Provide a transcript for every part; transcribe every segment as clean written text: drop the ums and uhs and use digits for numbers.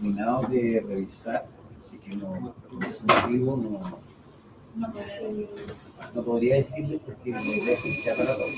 terminado de revisar, así que no, por ese motivo no podría decirles porque no es que sea para todos.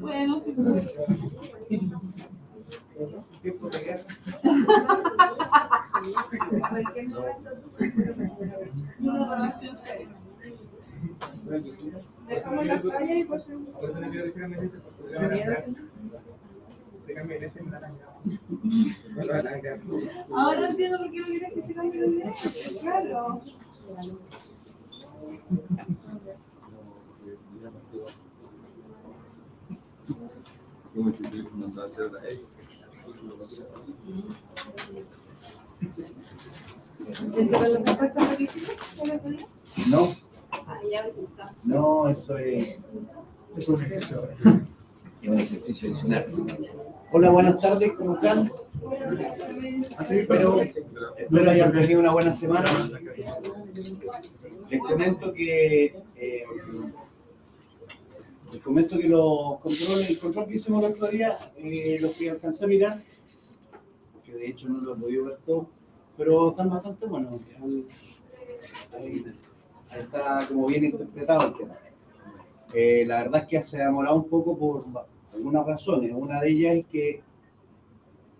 Bueno, sí. Una relación seria. Dejamos la calle y pues. Por eso le quiero decir a mi gente, porque se cambia el este en la Ahora entiendo por qué no quieres que se cambie el video. Claro. No, no, eso es un ejercicio adicional. Hola, buenas tardes, ¿cómo están? Espero hayan tenido una buena semana. Les comento que el control que hicimos el otro día, los que alcancé a mirar, que de hecho no lo he podido ver todo, pero están bastante buenos. Ahí está como bien interpretado el tema. La verdad es que se ha demorado un poco por algunas razones. Una de ellas es que,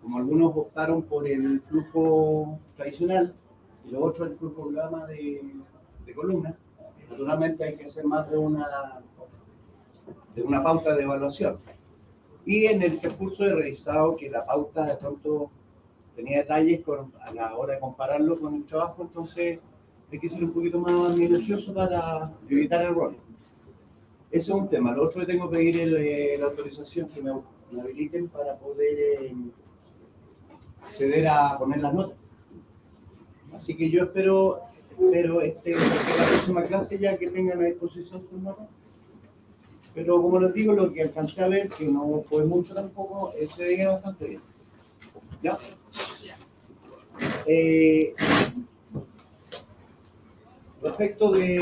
como algunos optaron por el flujo tradicional y los otros el flujo gama de columna, naturalmente hay que hacer más de una pauta de evaluación. Y en el transcurso he revisado que la pauta de pronto tenía detalles a la hora de compararlo con el trabajo, entonces hay que ser un poquito más minucioso para evitar errores. Ese es un tema. Lo otro que tengo que pedir la autorización que me habiliten para poder acceder a poner las notas. Así que yo espero que la próxima clase ya que tengan a disposición sus notas. Pero como les digo, lo que alcancé a ver, que no fue mucho tampoco, se veía bastante bien. ¿Ya? Respecto de,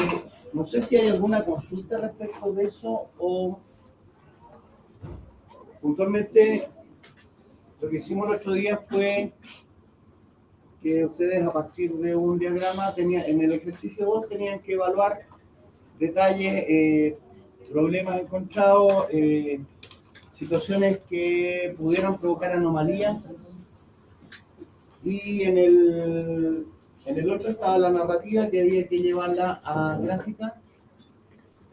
no sé si hay alguna consulta respecto de eso o puntualmente lo que hicimos el otro día fue que ustedes a partir de un diagrama en el ejercicio 2 tenían que evaluar detalles, problemas encontrados, situaciones que pudieran provocar anomalías y en el otro estaba la narrativa que había que llevarla a gráfica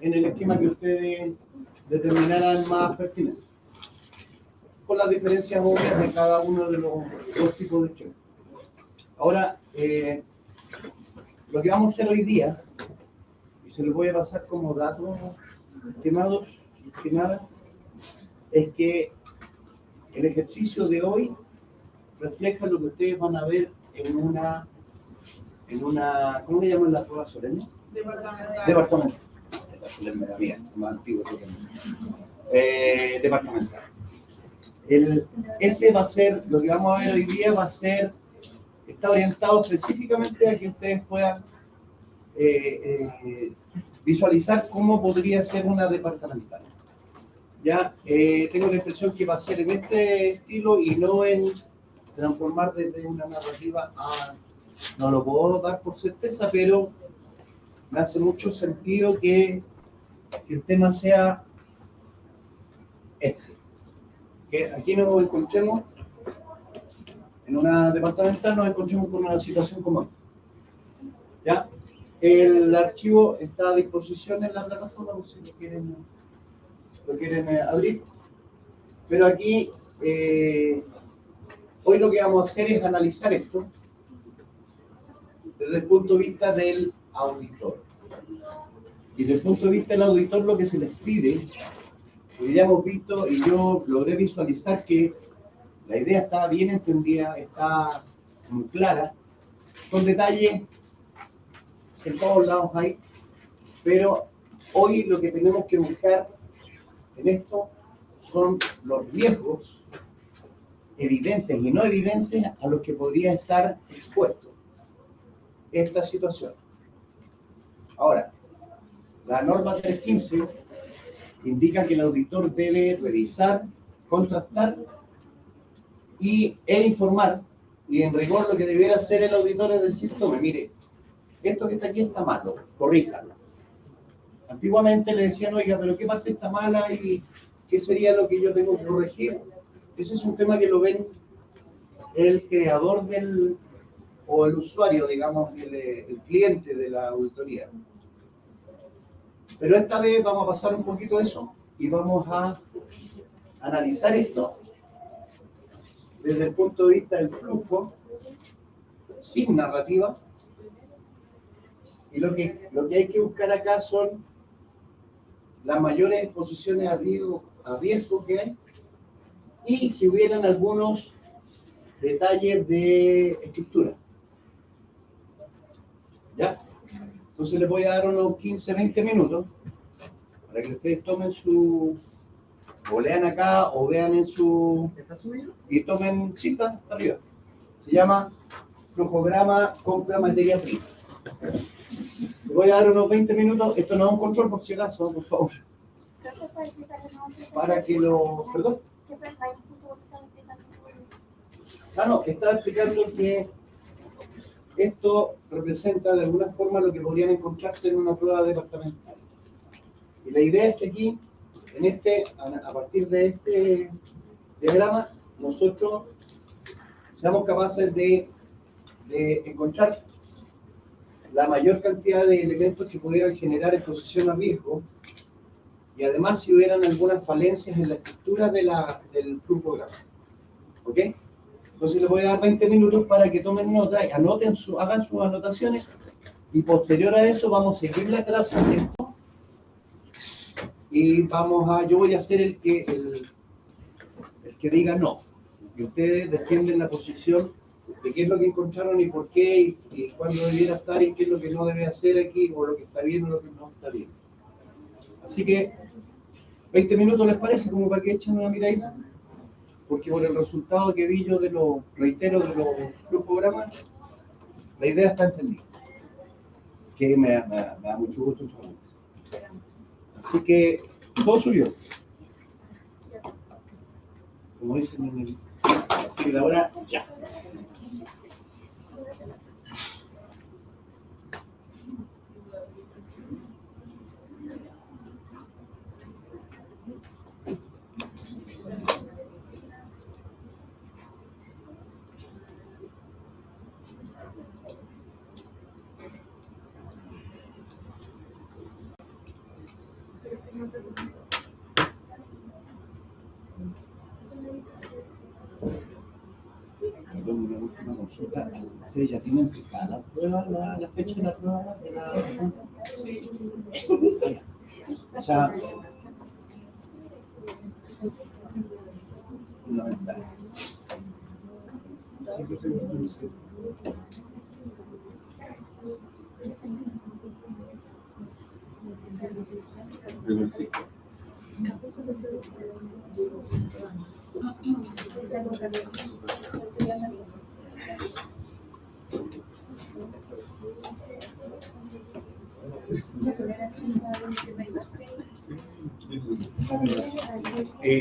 en el esquema que ustedes determinaran más pertinente, con las diferencias obvias de cada uno de los dos tipos de esquemas. Ahora, lo que vamos a hacer hoy día, y se los voy a pasar como datos estimados, estimadas, es que el ejercicio de hoy refleja lo que ustedes van a ver en una ¿cómo le llaman la prueba solemne? Departamental. La solemne era mía, más antiguo que departamental. Ese va a ser, lo que vamos a ver hoy día está orientado específicamente a que ustedes puedan visualizar cómo podría ser una departamental. Ya tengo la impresión que va a ser en este estilo y no en transformar desde una narrativa a... No lo puedo dar por certeza, pero me hace mucho sentido que el tema sea este. Que aquí nos encontremos, en una departamental nos encontremos con una situación como esta. ¿Ya? El archivo está a disposición en la plataforma por si lo quieren abrir. Pero aquí, hoy lo que vamos a hacer es analizar esto desde el punto de vista del auditor. Y desde el punto de vista del auditor, lo que se les pide, porque ya hemos visto y yo logré visualizar que la idea está bien entendida, está muy clara, con detalles en todos lados hay, pero hoy lo que tenemos que buscar en esto son los riesgos evidentes y no evidentes a los que podría estar expuesto esta situación. Ahora, la norma 315 indica que el auditor debe revisar, contrastar e informar, y en rigor lo que debiera hacer el auditor es decir, tome, mire, esto que está aquí está malo, corríjalo. Antiguamente le decían, oiga, pero ¿qué parte está mala y qué sería lo que yo tengo que corregir? Ese es un tema que lo ven el creador o el usuario, digamos, el cliente de la auditoría. Pero esta vez vamos a pasar un poquito eso y vamos a analizar esto desde el punto de vista del flujo, sin narrativa. Y lo que hay que buscar acá son las mayores exposiciones a riesgo que hay y si hubieran algunos detalles de estructura. ¿Ya? Entonces les voy a dar unos 15-20 minutos para que ustedes tomen o lean acá o vean en su... ¿Está subido? Y tomen, sí, está arriba. Se llama Flujograma Compra Materia Prima. Les voy a dar unos 20 minutos. Esto no es un control por si acaso, por favor. Para que lo... ¿Perdón? No, estaba explicando que esto representa de alguna forma lo que podrían encontrarse en una prueba departamental. Y la idea es que aquí, a partir de este diagrama, nosotros seamos capaces de encontrar la mayor cantidad de elementos que pudieran generar exposición a riesgo y además si hubieran algunas falencias en la estructura del flujograma. ¿Ok? Entonces les voy a dar 20 minutos para que tomen nota y hagan sus anotaciones y posterior a eso vamos a seguir la clase de esto y yo voy a ser el que diga no. Y ustedes defienden la posición de qué es lo que encontraron y por qué y cuándo debiera estar y qué es lo que no debe hacer aquí o lo que está bien o lo que no está bien. Así que 20 minutos les parece como para que echen una miradita, porque por el resultado que vi yo de los flujogramas, la idea está entendida, que me da mucho gusto informar. Así que todo suyo. Como dicen en el y de ahora ya. Perdón, una última consulta. ¿Ustedes ya tienen fijada la prueba, la fecha de la prueba de la... O sea, fundamental.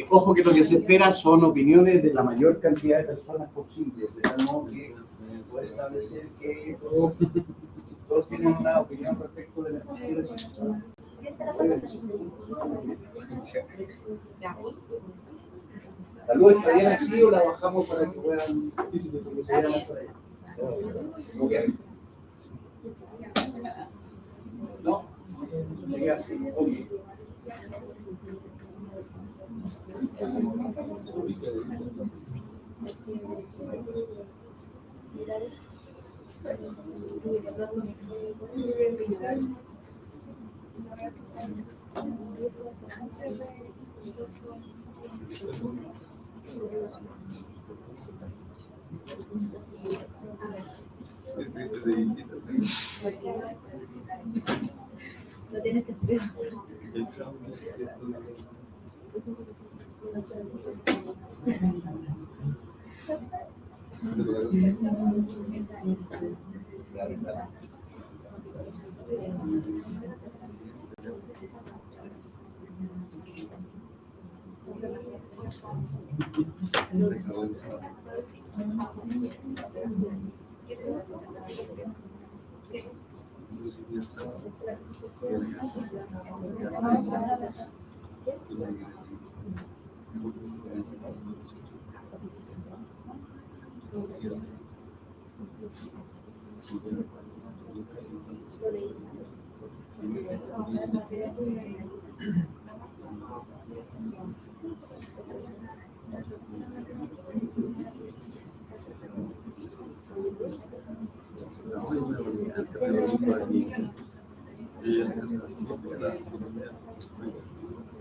Ojo que lo que se espera son opiniones de la mayor cantidad de personas posibles, de tal modo que poder establecer que todos tienen una opinión respecto de la estructura. ¿La luz está bien así o la bajamos para que puedan seguir más por allá? Okay. ¿No? Sigue así, ok. Lo tienes que hacer.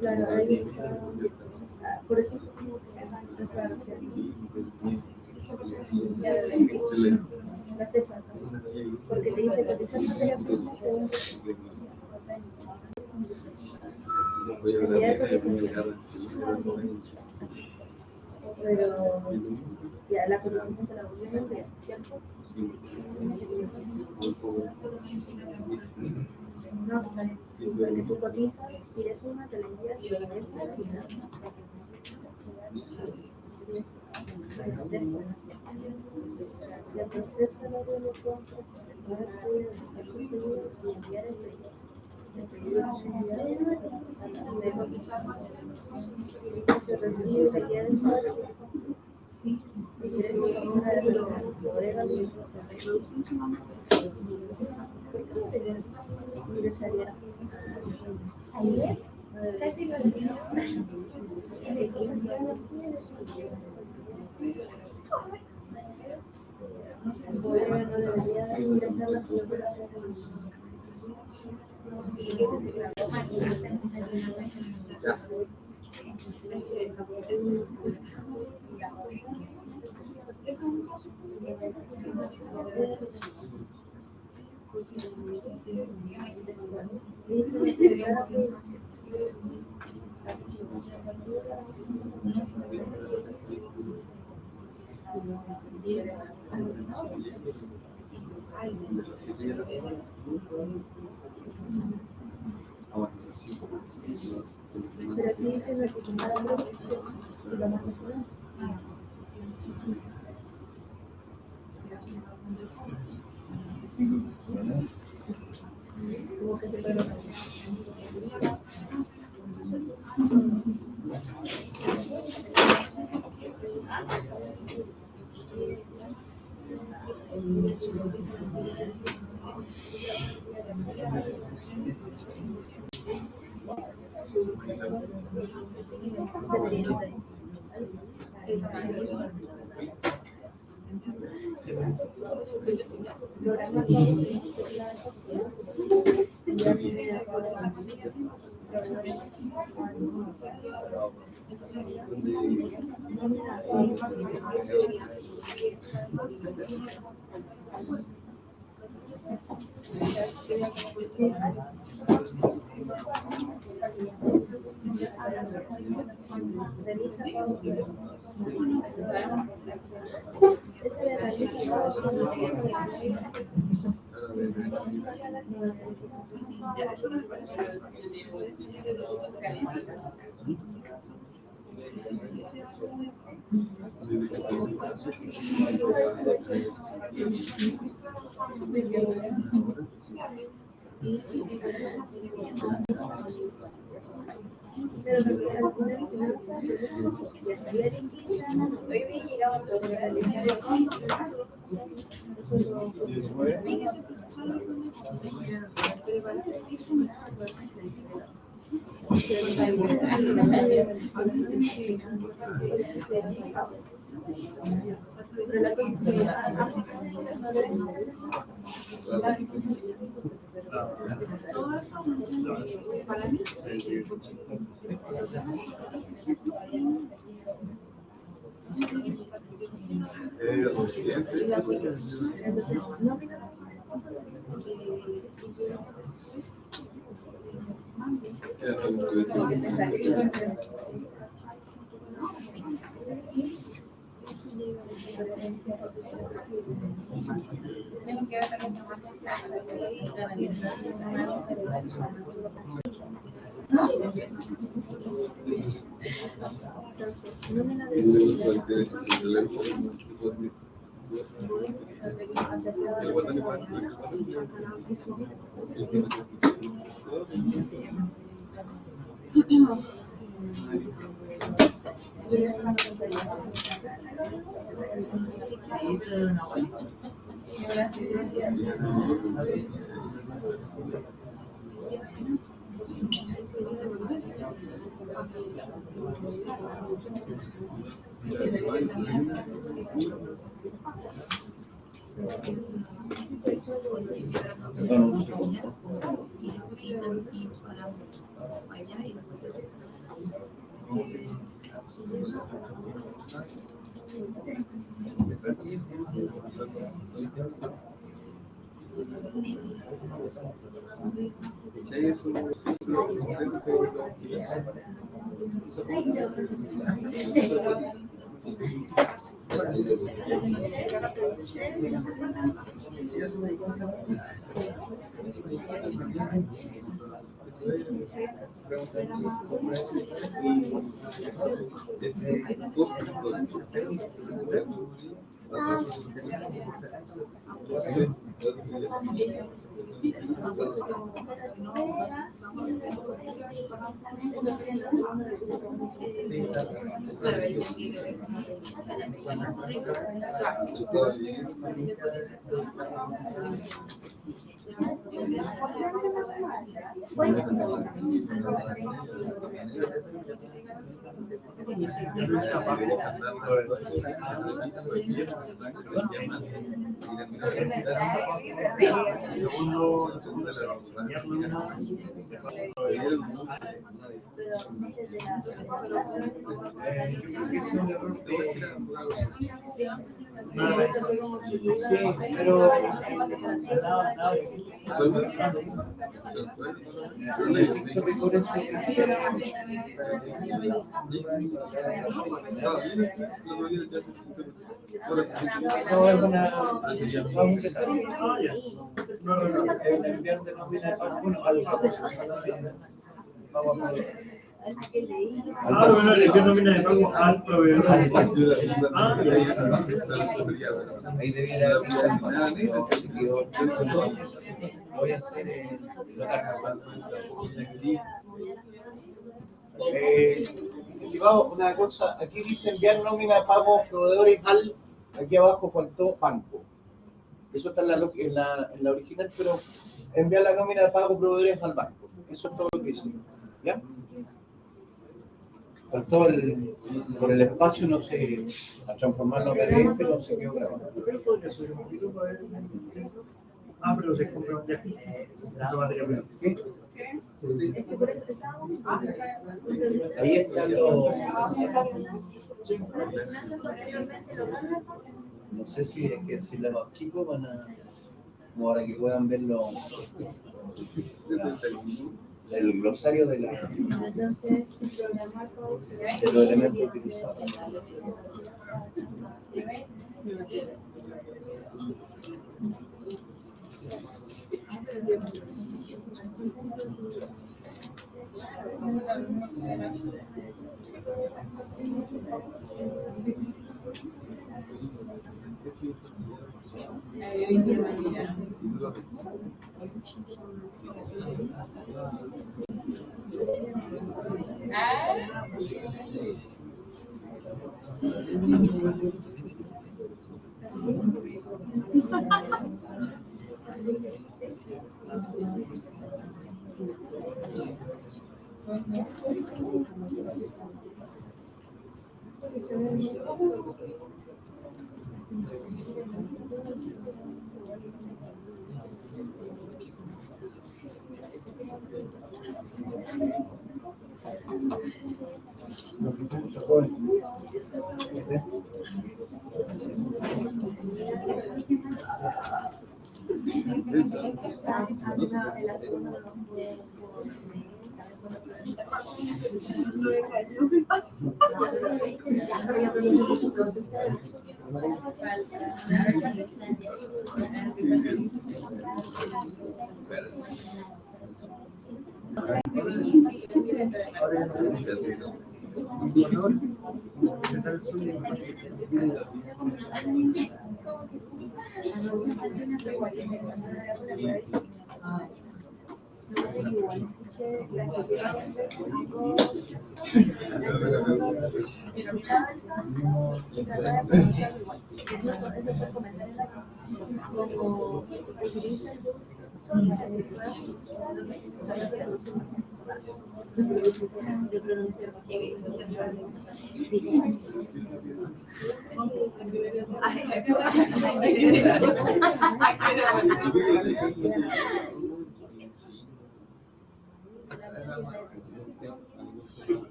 Claro, ahí por eso la fecha, porque te dice cotizar materia prima según pero ya la cotización te la voy a enviar, ¿cierto? No, sí, porque tú cotizas, pides una, te la envías y lo ves se procesa la de compra, se prepara el pedido, buscar sus pedidos y enviar el pedido. El pedido es enviado a la cotizar. Se recibe la guía del pago. Si quieres una de las bodegas, ingresaría ayer, casi lo olvidé. Bodega no debería ingresar la película. Pero aquí dice notificar la producción y lo más natural. Como que se puede notar. Pero al final si no lo sabes, ya estaría liquidada. Hoy día llegaba a realizar Tenemos que ver también la marca para analizar entonces, nómina de bueno, le dio nómina de pago al proveedor. Ahí debiera voy a hacer estimado, una cosa, aquí dice enviar nómina de pago proveedores al, aquí abajo faltó banco. Eso está en la original, pero enviar la nómina de pago proveedores al banco. Eso es todo lo que dice. ¿Ya? Faltó por el espacio, no sé, a transformarlo a PDF, no sé qué grabado. Pero se compra un viaje. ¿Sí? Ahí están los... No sé si es que si los chicos van a... Como para que puedan ver el glosario de los elementos utilizados.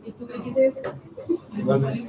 ¿Y tú qué quieres? Igualmente.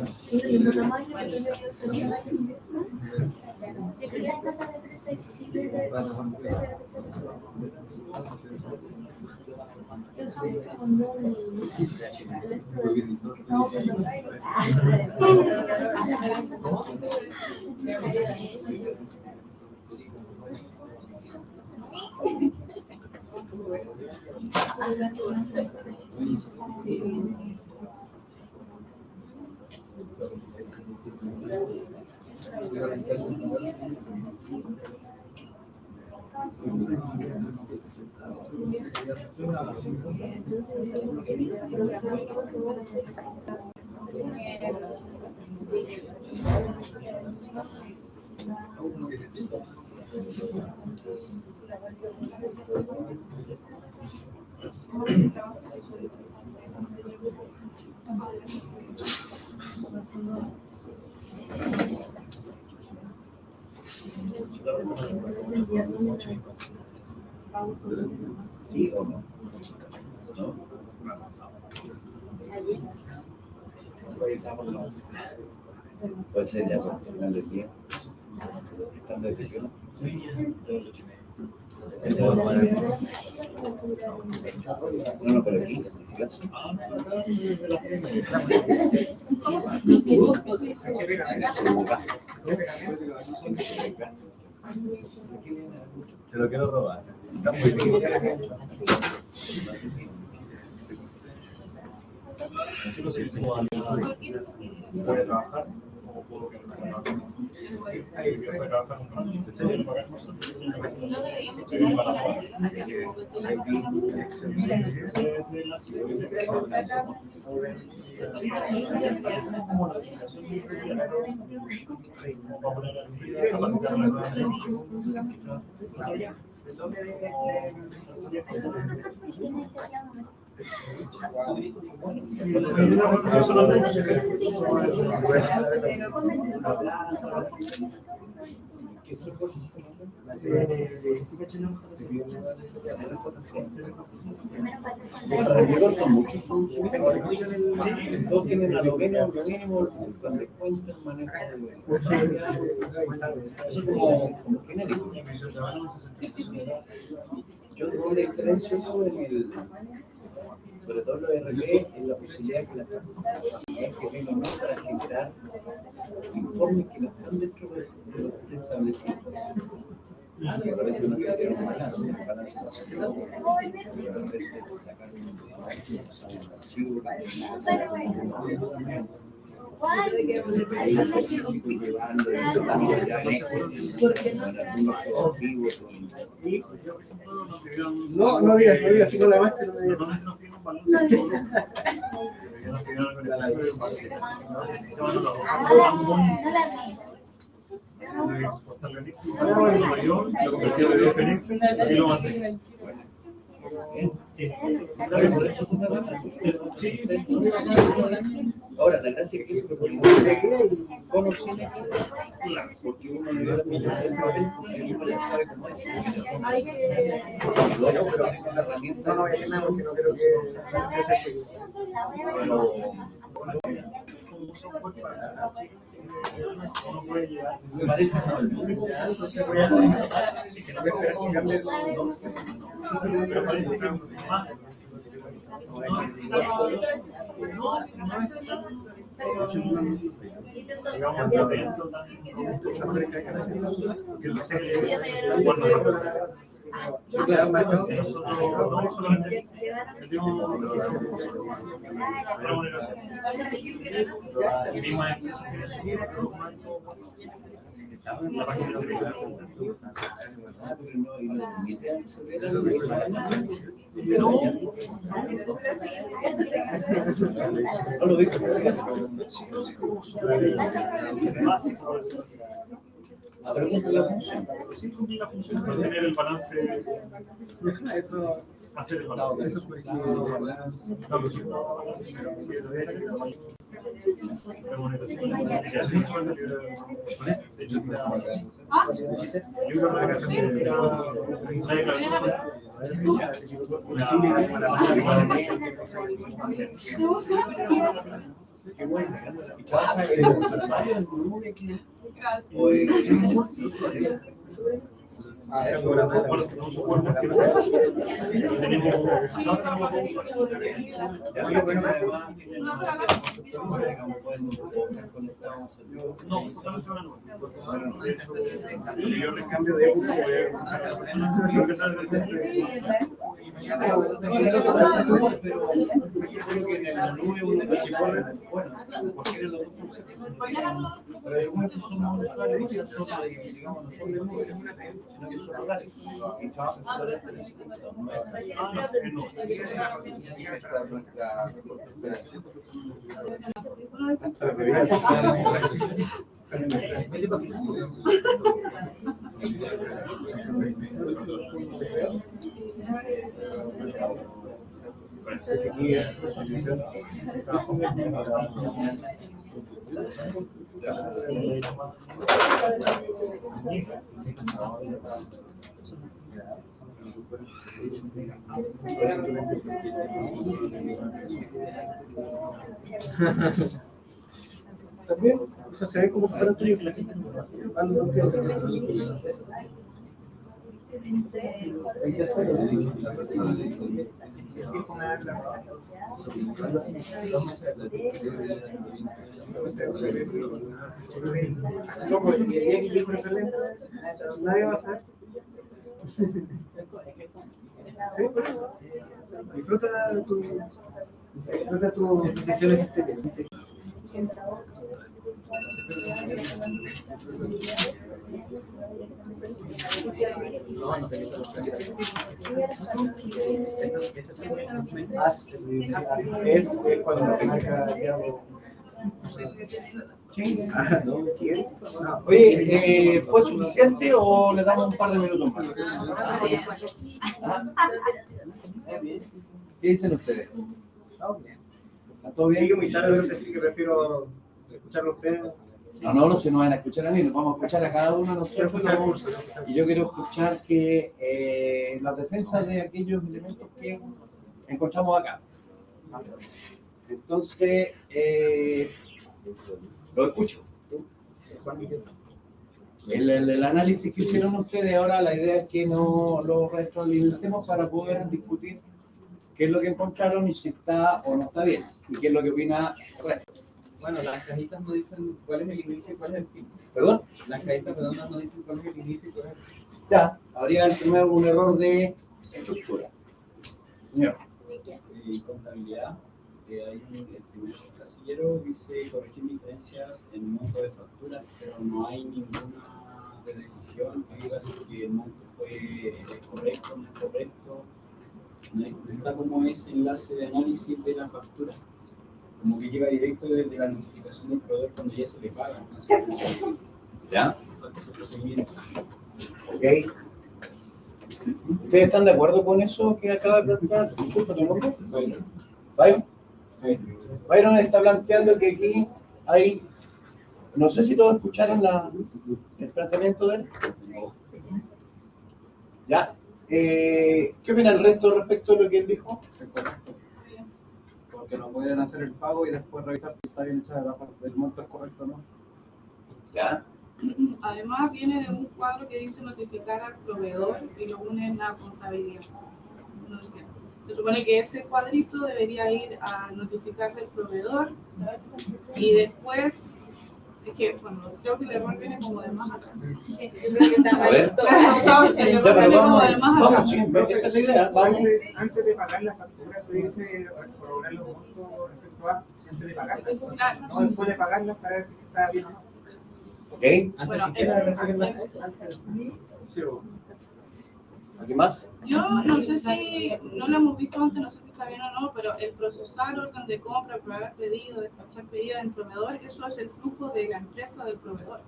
¿Sí o no? ¿No? Puede ser ya por el final del día. ¿Están de decisión? No, pero aquí, en clase. Te lo quiero robar. Está muy bien. Puede trabajar o puedo que no trabaje. Puede trabajar un ¿en serio? Alrededor son muchos, son todos tienen a lo mínimo el plan de cuentas, manejo eso es como genérico. Yo no diferencio eso sobre todo lo de RP, en la posibilidad que las capacidades que tengan para generar informes que no están dentro de los establecidos. Que de repente uno quiere tener un balance más o menos, pero a veces sacar un archivo Ahí necesito llevarlo, estamos ya en éxito, algunos objetivos. No digas, si no la más que no me digas. Normalmente nos piden un balance de todo. Nos piden algo en el sistema no lo lo convirtió de Fenix y lo mantengo. Ahora, la gracia es que eso lo ponemos con o sin éxito, porque uno le da el papel y uno ya sabe cómo es. Luego, pero es una herramienta. No voy a decir nada porque no creo que sea efectivo. Me parece no. Entonces voy a esperar que cambie el Pero parece que más. Digamos, atento que lo sé, bueno, nosotros solamente tenemos la remuneración. La misma empresa que la página se ve. No lo vi. A preguntar la función. Sí, cumplir la función es mantener el balance, Eso, hacer el balance. eso fue Qué bueno. ¿Y trabaja en el empresario en Colombia aquí? ¿O en era por la Bueno, tenemos software que tenemos ya, bueno, además, digamos, pueden estar conectados. no, solamente una nueva. De hecho, yo le cambio de época. creo que sabes el Pero yo creo que en la nube uno puede bueno, cualquiera de los dos conceptos. Pero hay algunos que son más usuarios y otros, digamos, no son de nube, sino que son locales. Y trabajan sobre esto en ese computador. También, eso se ve como que fuera tuyo. Nadie va a saber. Sí, pues. Disfruta tus decisiones exteriores. Es cuando te marca Oye, ¿fue suficiente o le damos un par de minutos más? ¿Qué dicen ustedes? ¿Está todo bien? Muy tarde, creo que sí que prefiero escucharlo a ustedes. No, se nos van a escuchar a mí, nos vamos a escuchar a cada uno de nosotros. Y yo quiero escuchar que las defensas de aquellos elementos que encontramos acá. Entonces, lo escucho. El análisis que hicieron ustedes ahora, la idea es que no lo retroalimentemos para poder discutir qué es lo que encontraron y si está o no está bien, y qué es lo que opina el resto. Bueno, las cajitas no dicen cuál es el inicio y cuál es el fin. ¿Perdón? Las cajitas redondas no dicen cuál es el inicio y cuál es el fin. Ya, habría primero un error de estructura. Señor. Y contabilidad. el primer casillero dice corregir diferencias en monto de facturas, pero no hay ninguna de decisión que diga si que el monto fue correcto o no es correcto. No está como ese enlace de análisis de la factura. Como que llega directo desde la notificación del proveedor cuando ya se le paga. Entonces, ¿Ya? falta ese procedimiento. Ok. ¿Ustedes están de acuerdo con eso que acaba de plantear? Disculpa, ¿tu nombre? Byron. Byron está planteando que aquí hay, no sé si todos escucharon el planteamiento de él. ¿Ya? ¿Qué opina el resto respecto a lo que él dijo? Porque no pueden hacer el pago y después revisar si está bien hecha el monto es correcto o no. ¿Ya? Además viene de un cuadro que dice notificar al proveedor y lo une en la contabilidad. No entiendo. Se supone que ese cuadrito debería ir a notificarse al proveedor y después, es que, bueno, creo que el error viene como de más atrás. Yo creo que está A ver. mal. El Ya, error pero viene como vamos, de más atrás. vamos, sí, esa es la idea. Vamos. Antes de pagar la factura se dice corroborar los montos respecto a antes de pagarla. Claro. No después de pagarla para ver si está bien o no. ¿Ok? Bueno, siquiera de recibir las ¿Alguien más? yo no sé si, no lo hemos visto antes, no sé si está bien o no, pero el procesar orden de compra, aprobar pedido, despachar pedido en proveedor, eso es el flujo de la empresa del proveedor.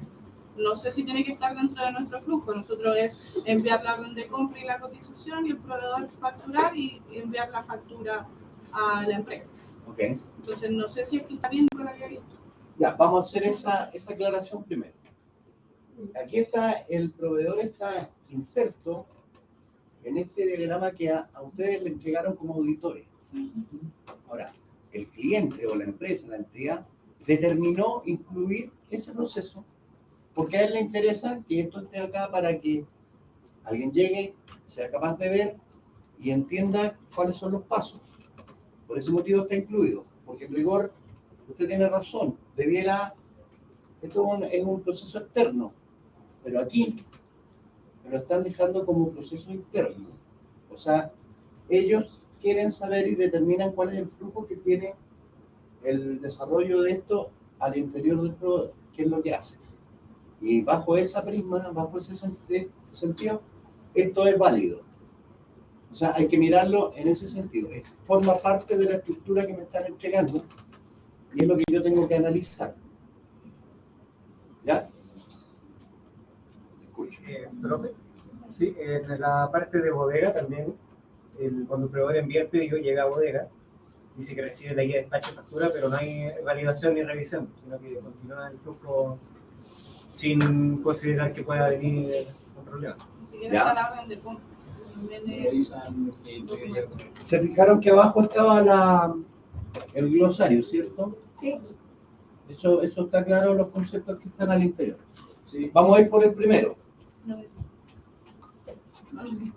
No sé si tiene que estar dentro de nuestro flujo. Nosotros es enviar la orden de compra y la cotización y el proveedor facturar y enviar la factura a la empresa. Ok. Entonces no sé si es que está bien con lo que había visto. Ya, vamos a hacer esa aclaración primero. Aquí está, el proveedor está inserto en este diagrama que a ustedes le entregaron como auditores. Ahora, el cliente o la empresa, la entidad, determinó incluir ese proceso porque a él le interesa que esto esté acá para que alguien llegue, sea capaz de ver y entienda cuáles son los pasos. Por ese motivo está incluido, porque en rigor, usted tiene razón, esto es un proceso externo, pero aquí me lo están dejando como proceso interno. O sea, ellos quieren saber y determinan cuál es el flujo que tiene el desarrollo de esto al interior del proveedor, qué es lo que hace. Y bajo esa prisma, bajo ese sentido, esto es válido. O sea, hay que mirarlo en ese sentido. Forma parte de la estructura que me están entregando y es lo que yo tengo que analizar. ¿Ya? Escucho. Profe, sí, en la parte de bodega también, cuando el proveedor envía el pedido, llega a bodega, dice que recibe la guía de despacho y factura, pero no hay validación ni revisión, sino que continúa el flujo sin considerar que pueda venir un problema. Ni siquiera Ya. está la orden de compra. También es Revisan que entregue ya. Se fijaron que abajo estaba el glosario, ¿cierto? Sí. Eso está claro, los conceptos que están al interior. Sí. Vamos a ir por el primero. no,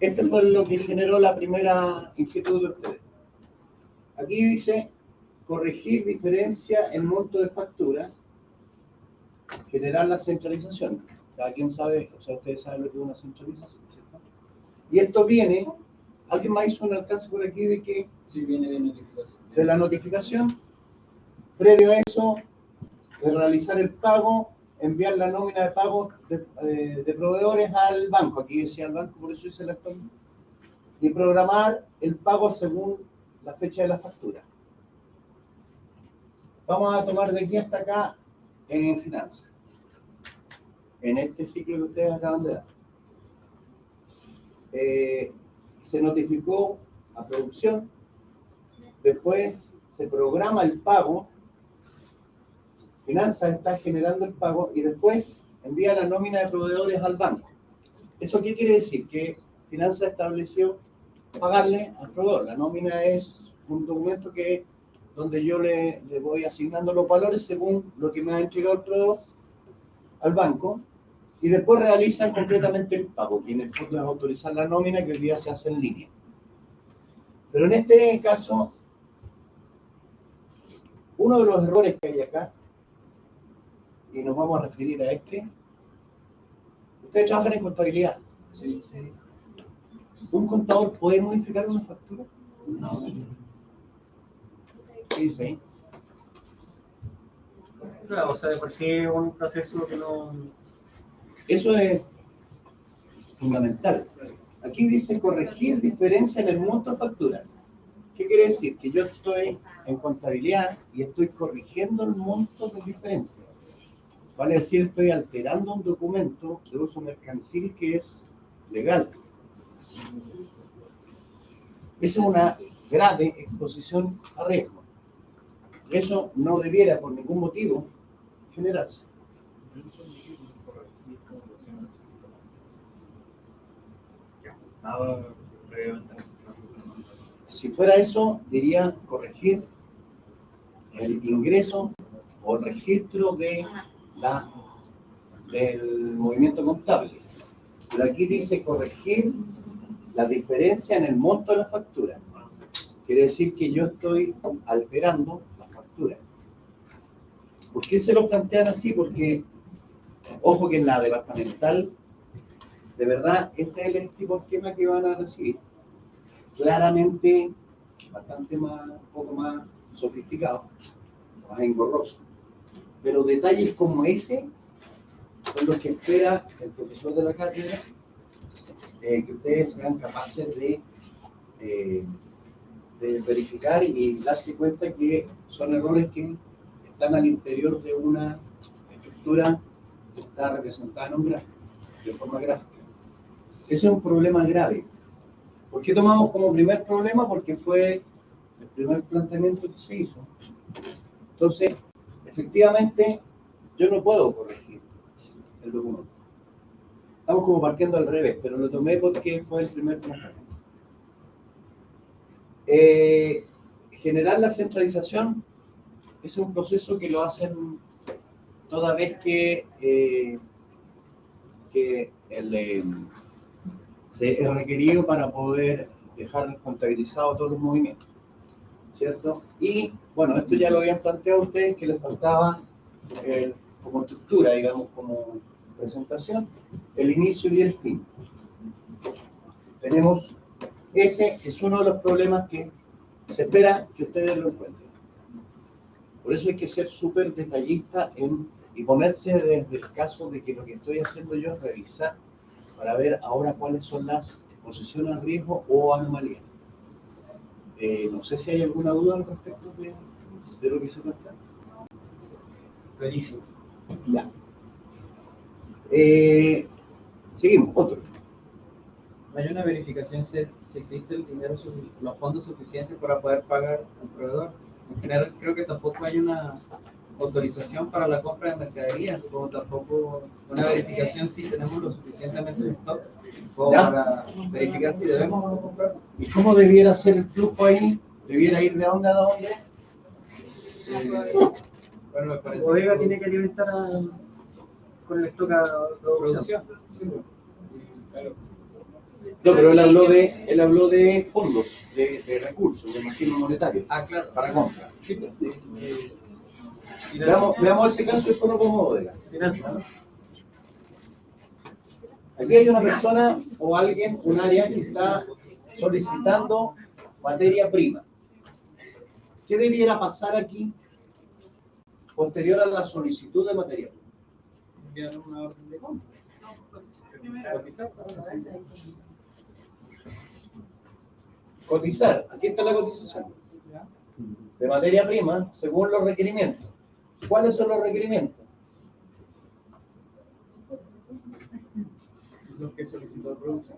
Este fue lo que generó la primera inquietud de ustedes. Aquí dice corregir diferencia en monto de factura, generar la centralización. Cada quien sabe, o sea, ustedes saben lo que es una centralización, ¿cierto? Y esto viene, ¿alguien más hizo un alcance por aquí de que Sí, viene de notificación. de la notificación? Previo a eso, de realizar el pago, enviar la nómina de pago de proveedores al banco. Aquí decía el banco, por eso hice el actor. Y programar el pago según la fecha de la factura. Vamos a tomar de aquí hasta acá en finanzas. En este ciclo que ustedes acaban de dar. Se notificó a producción, después se programa el pago, finanzas está generando el pago y después envía la nómina de proveedores al banco. ¿Eso qué quiere decir? Que finanzas estableció pagarle al proveedor. La nómina es un documento donde yo le voy asignando los valores según lo que me ha entregado el proveedor al banco y después realizan concretamente el pago, que en el fondo es autorizar la nómina que hoy día se hace en línea. Pero en este caso, uno de los errores que hay acá, y nos vamos a referir a este, ustedes trabajan en contabilidad. Sí. ¿Un contador puede modificar una factura? no. ¿Qué dice ahí? Claro, o sea, de por sí es un proceso que no... Eso es fundamental. Aquí dice corregir diferencia en el monto de factura. ¿Qué quiere decir? Que yo estoy en contabilidad y estoy corrigiendo el monto de diferencia. Vale decir, estoy alterando un documento de uso mercantil que es legal. Esa es una grave exposición a riesgo. Eso no debiera por ningún motivo generarse. Si fuera eso, diría corregir el ingreso o el registro del movimiento contable. Pero aquí dice corregir la diferencia en el monto de la factura. Quiere decir que yo estoy alterando la factura. ¿Por qué se lo plantean así? Porque, ojo que en la departamental, de verdad, este es el tipo de esquema que van a recibir. Claramente, bastante más, un poco más sofisticado, más engorroso. Pero detalles como ese son los que espera el profesor de la cátedra, que ustedes sean capaces de verificar y darse cuenta que son errores que están al interior de una estructura que está representada en un gráfico, de forma gráfica. Ese es un problema grave. ¿Por qué tomamos como primer problema? Porque fue el primer planteamiento que se hizo. Entonces, efectivamente, yo no puedo corregir el documento. Estamos como partiendo al revés, pero lo tomé porque fue el primer planteamiento. Generar la centralización es un proceso que lo hacen toda vez que se es requerido para poder dejar contabilizado todos los movimientos, ¿cierto? Y bueno, esto ya lo habían planteado ustedes, que les faltaba como estructura, digamos, como presentación, el inicio y el fin. Tenemos ese, es uno de los problemas que se espera que ustedes lo encuentren. Por eso hay que ser súper detallista y ponerse desde el caso de que lo que estoy haciendo yo es revisar para ver ahora cuáles son las exposiciones al riesgo o anomalías. No sé si hay alguna duda al respecto de lo que se plantea. Clarísimo. Ya. Seguimos, otro. ¿No hay una verificación si existe el dinero, los fondos suficientes para poder pagar al proveedor? En general, creo que tampoco hay una autorización para la compra de mercaderías, como tampoco una verificación si tenemos lo suficientemente en stock como ¿Ya? para verificar si debemos o no comprar. ¿Y cómo debiera ser el flujo ahí? ¿Debiera ir de dónde a dónde? Bueno, me parece Bodega que tiene que alimentar con el stock a producción. Claro. No, pero él habló de fondos, de recursos, me imagino monetarios, Claro. para compra. Sí, pues, Veamos ese caso y después nos vamos a bodega. Finanzas, ¿no? Aquí hay una persona o alguien, un área que está solicitando materia prima. ¿Qué debiera pasar aquí posterior a la solicitud de materia prima? enviar una orden de compra. Cotizar. Cotizar, aquí está la cotización de materia prima según los requerimientos. ¿Cuáles son los requerimientos? Lo que solicitó el productor.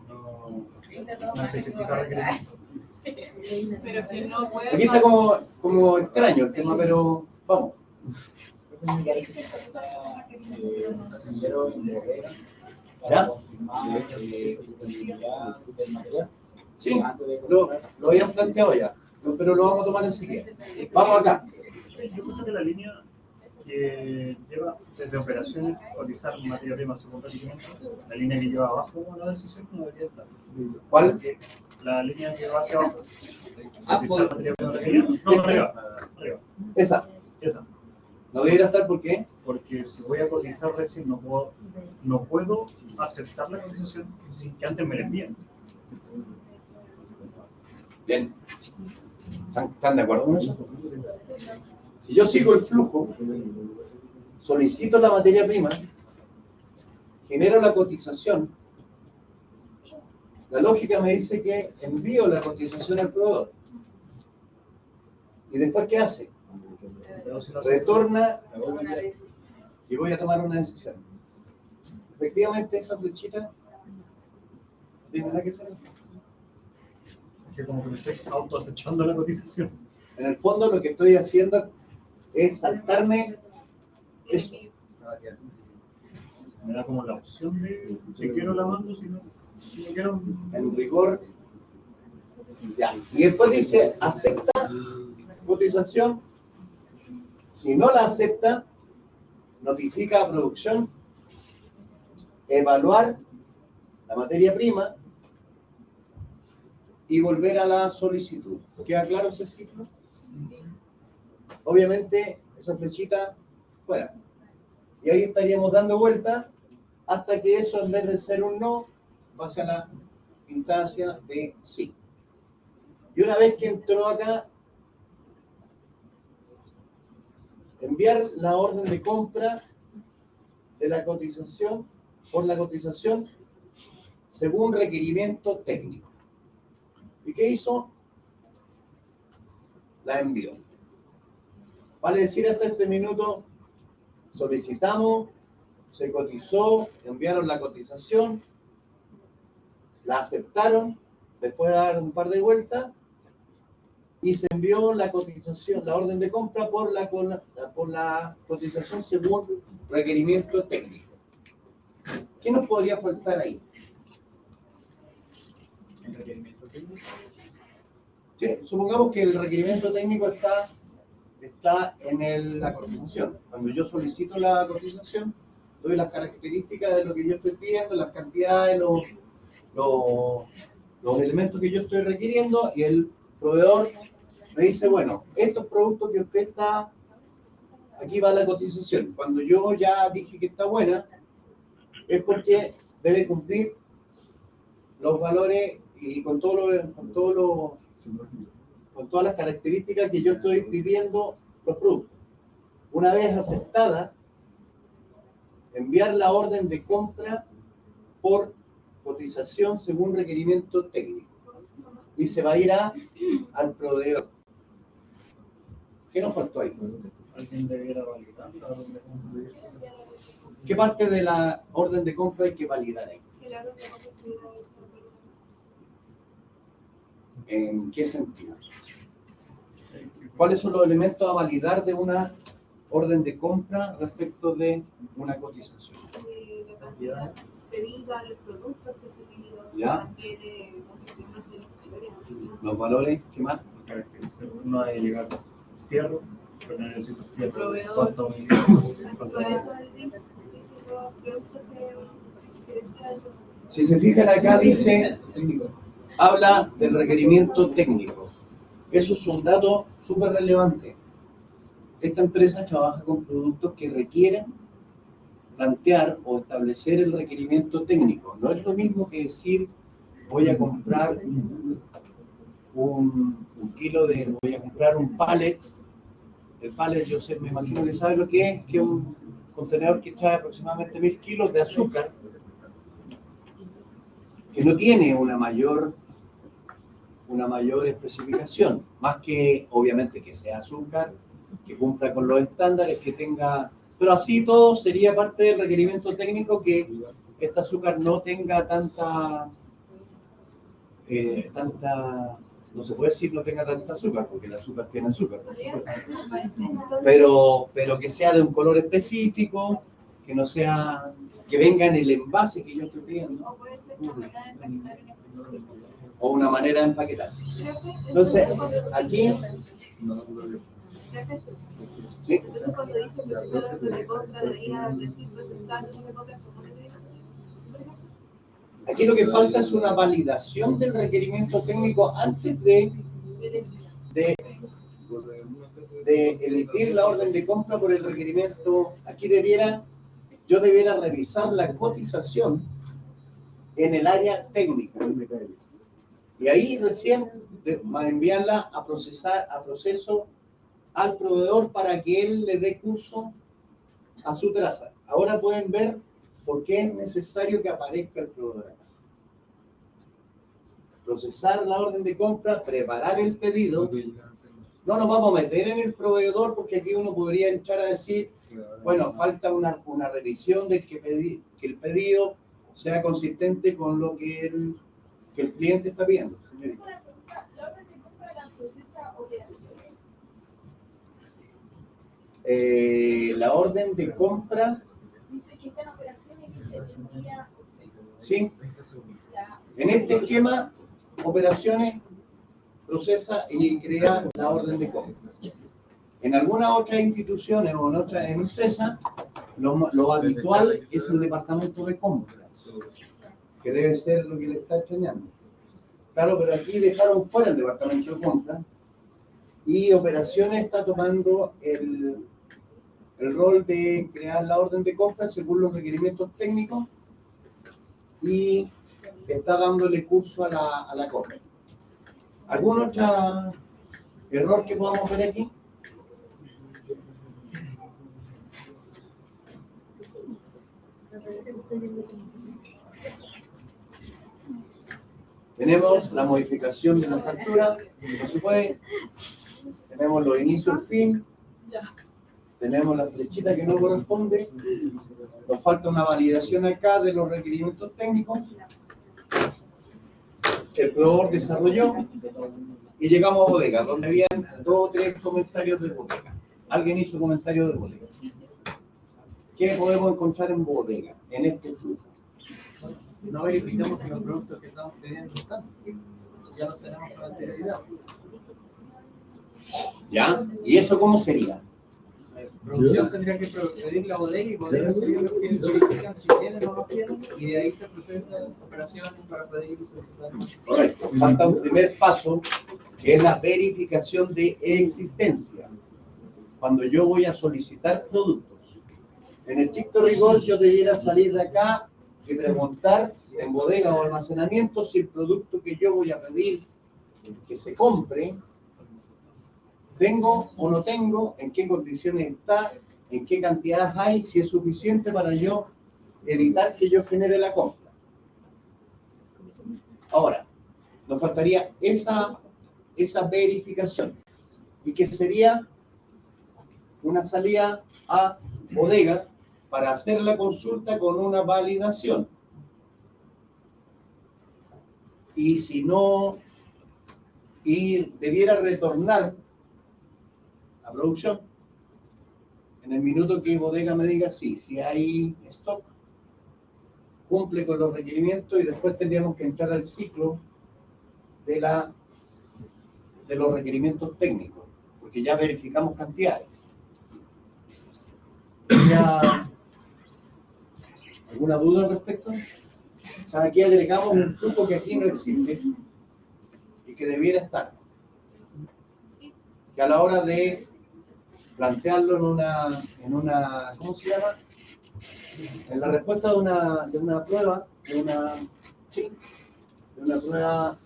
No especificar requerimientos. Pero que no puede. Aquí está como extraño el tema, pero vamos. Casillero en bodega ¿Ya? para confirmar disponibilidad del material. Sí, lo habían planteado ya, pero lo vamos a tomar enseguida. Vamos acá. Yo creo que la línea que lleva desde operaciones, cotizar materia prima secundaria y alimentos, la línea que lleva abajo la decisión no debería estar. ¿Cuál? La línea que va hacia abajo. Pues, Cotizar materia prima requerida. No, arriba. Esa. Esa. No debería estar, ¿por qué? Porque si voy a cotizar recién no puedo aceptar la cotización sin que antes me la envíen. Bien. ¿Están de acuerdo con eso? Si yo sigo el flujo, solicito la materia prima, genero la cotización, la lógica me dice que envío la cotización al proveedor. ¿Y después qué hace? Retorna y voy a tomar una decisión. Efectivamente, esa flechita no tiene nada que hacer. Que como que me estoy autoacechando la cotización. En el fondo lo que estoy haciendo es saltarme eso. Me da como la opción de si quiero la mando, si no quiero. En rigor, ya. Y después dice, acepta cotización. Si no la acepta, notifica a producción, evaluar la materia prima y volver a la solicitud. ¿Queda claro ese ciclo? Obviamente, esa flechita fuera. Y ahí estaríamos dando vuelta hasta que eso, en vez de ser un no, pase a la instancia de sí. Y una vez que entró acá, enviar la orden de compra de la cotización por la cotización según requerimiento técnico. ¿Y qué hizo? La envió. Vale decir, hasta este minuto solicitamos, se cotizó, enviaron la cotización, la aceptaron, después de dar un par de vueltas, y se envió la cotización, la orden de compra por la cotización según requerimiento técnico. ¿Qué nos podría faltar ahí? ¿El requerimiento técnico? Sí, supongamos que el requerimiento técnico está en la cotización. Cuando yo solicito la cotización, doy las características de lo que yo estoy pidiendo, las cantidades, los elementos que yo estoy requiriendo, y el proveedor me dice, bueno, estos productos que usted está, aquí va la cotización. Cuando yo ya dije que está buena, es porque debe cumplir los valores y con todas las características que yo estoy pidiendo los productos. Una vez aceptada, enviar la orden de compra por cotización según requerimiento técnico. Y se va a ir al proveedor. ¿Qué nos faltó ahí? Alguien debiera validar la orden de compra. ¿Qué parte de la orden de compra hay que validar ahí? ¿En qué sentido? ¿Cuáles son los elementos a validar de una orden de compra respecto de una cotización? La cantidad pedida, los productos que se pidieron, ¿Ya? también condiciones de los Los valores, ¿qué más? No hay que llegar fierro, pero no necesito fierro. Proveedor. ¿Cuánto Por eso el link de los productos que decía el Si se fijan acá dice, habla del requerimiento técnico. Eso es un dato súper relevante. Esta empresa trabaja con productos que requieren plantear o establecer el requerimiento técnico. No es lo mismo que decir, voy a comprar un kilo de, voy a comprar un pallet. El pallet, yo sé, me imagino que sabe lo que es un contenedor que trae aproximadamente 1000 kilos de azúcar, que no tiene una mayor especificación, más que obviamente que sea azúcar, que cumpla con los estándares, que tenga, pero así todo sería parte del requerimiento técnico, que este azúcar no tenga tanta, no se puede decir no tenga tanta azúcar, porque el azúcar tiene azúcar, por supuesto. Pero que sea de un color específico, que no sea, que venga en el envase que yo estoy pidiendo. O puede ser una manera de empaquetar en específico. O una manera de empaquetar. Entonces, aquí, ¿sí? Entonces, cuando dice procesar orden de compra, debería decir procesar orden de compra, supone que Aquí lo que falta es una validación del requerimiento técnico antes de emitir la orden de compra por el requerimiento. Aquí yo debiera revisar la cotización en el área técnica. Y ahí recién enviarla a proceso al proveedor para que él le dé curso a su traza. Ahora pueden ver por qué es necesario que aparezca el proveedor acá. Procesar la orden de compra, preparar el pedido. No nos vamos a meter en el proveedor porque aquí uno podría entrar a decir, bueno, falta una revisión de que el pedido sea consistente con lo que el cliente está pidiendo. Señorita. ¿La orden de compra la procesa operaciones? La orden de compra, Dice que está en operaciones y se envía. ¿sí? En este esquema, operaciones procesa y crea la orden de compra. En algunas otras instituciones o en otras empresas, lo habitual es el departamento de compras, que debe ser lo que le está extrañando. Claro, pero aquí dejaron fuera el departamento de compras y operaciones está tomando el rol de crear la orden de compra según los requerimientos técnicos y está dándole curso a la compra. ¿Algún otro error que podamos ver aquí? Tenemos la modificación de la factura, no se puede. Tenemos los inicios y fin. Tenemos la flechita que no corresponde. Nos falta una validación acá de los requerimientos técnicos. El proveedor desarrolló y llegamos a bodega, donde habían 2 o 3 comentarios de bodega. ¿Alguien hizo comentario de bodega? ¿Qué podemos encontrar en bodega, en este flujo? No verificamos que los productos que estamos pidiendo están. Ya los tenemos con anterioridad. ¿Ya? ¿Y eso cómo sería? Producción tendría que pedir la bodega y bodega sería los que verifican si tienen o no tienen y de ahí se procesan operaciones para pedir y solicitar. Correcto. Falta un primer paso que es la verificación de existencia. Cuando yo voy a solicitar productos, en el estricto rigor yo debiera salir de acá y preguntar en bodega o almacenamiento si el producto que yo voy a pedir que se compre tengo o no tengo, en qué condiciones está, en qué cantidades hay, si es suficiente para yo evitar que yo genere la compra. Ahora, nos faltaría esa verificación y que sería una salida a bodega para hacer la consulta con una validación. Y si no, y debiera retornar a producción en el minuto que bodega me diga sí, si hay stock, cumple con los requerimientos y después tendríamos que entrar al ciclo de los requerimientos técnicos, porque ya verificamos cantidades. ¿Alguna duda al respecto? O sea, aquí agregamos un flujo que aquí no existe y que debiera estar. Que a la hora de plantearlo en una ¿cómo se llama? En la respuesta de una prueba, de una prueba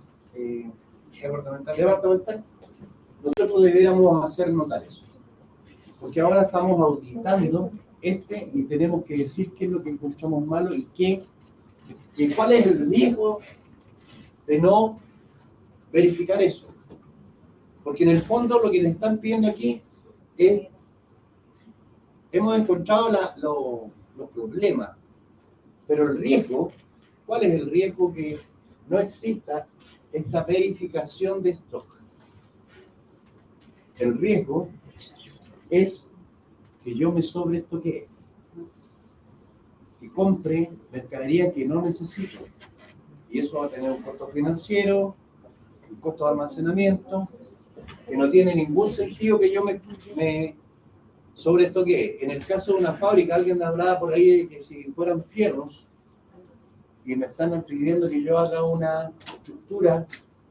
departamental, nosotros debiéramos hacer notar eso. Porque ahora estamos auditando y tenemos que decir qué es lo que encontramos malo y cuál es el riesgo de no verificar eso. Porque en el fondo lo que le están pidiendo aquí es, hemos encontrado los problemas, pero el riesgo, ¿cuál es el riesgo que no exista esta verificación de stock? El riesgo es que yo me sobreestoquee, que compre mercadería que no necesito, y eso va a tener un costo financiero, un costo de almacenamiento, que no tiene ningún sentido que yo me sobreestoquee. En el caso de una fábrica, alguien hablaba por ahí de que si fueran fierros y me están pidiendo que yo haga una estructura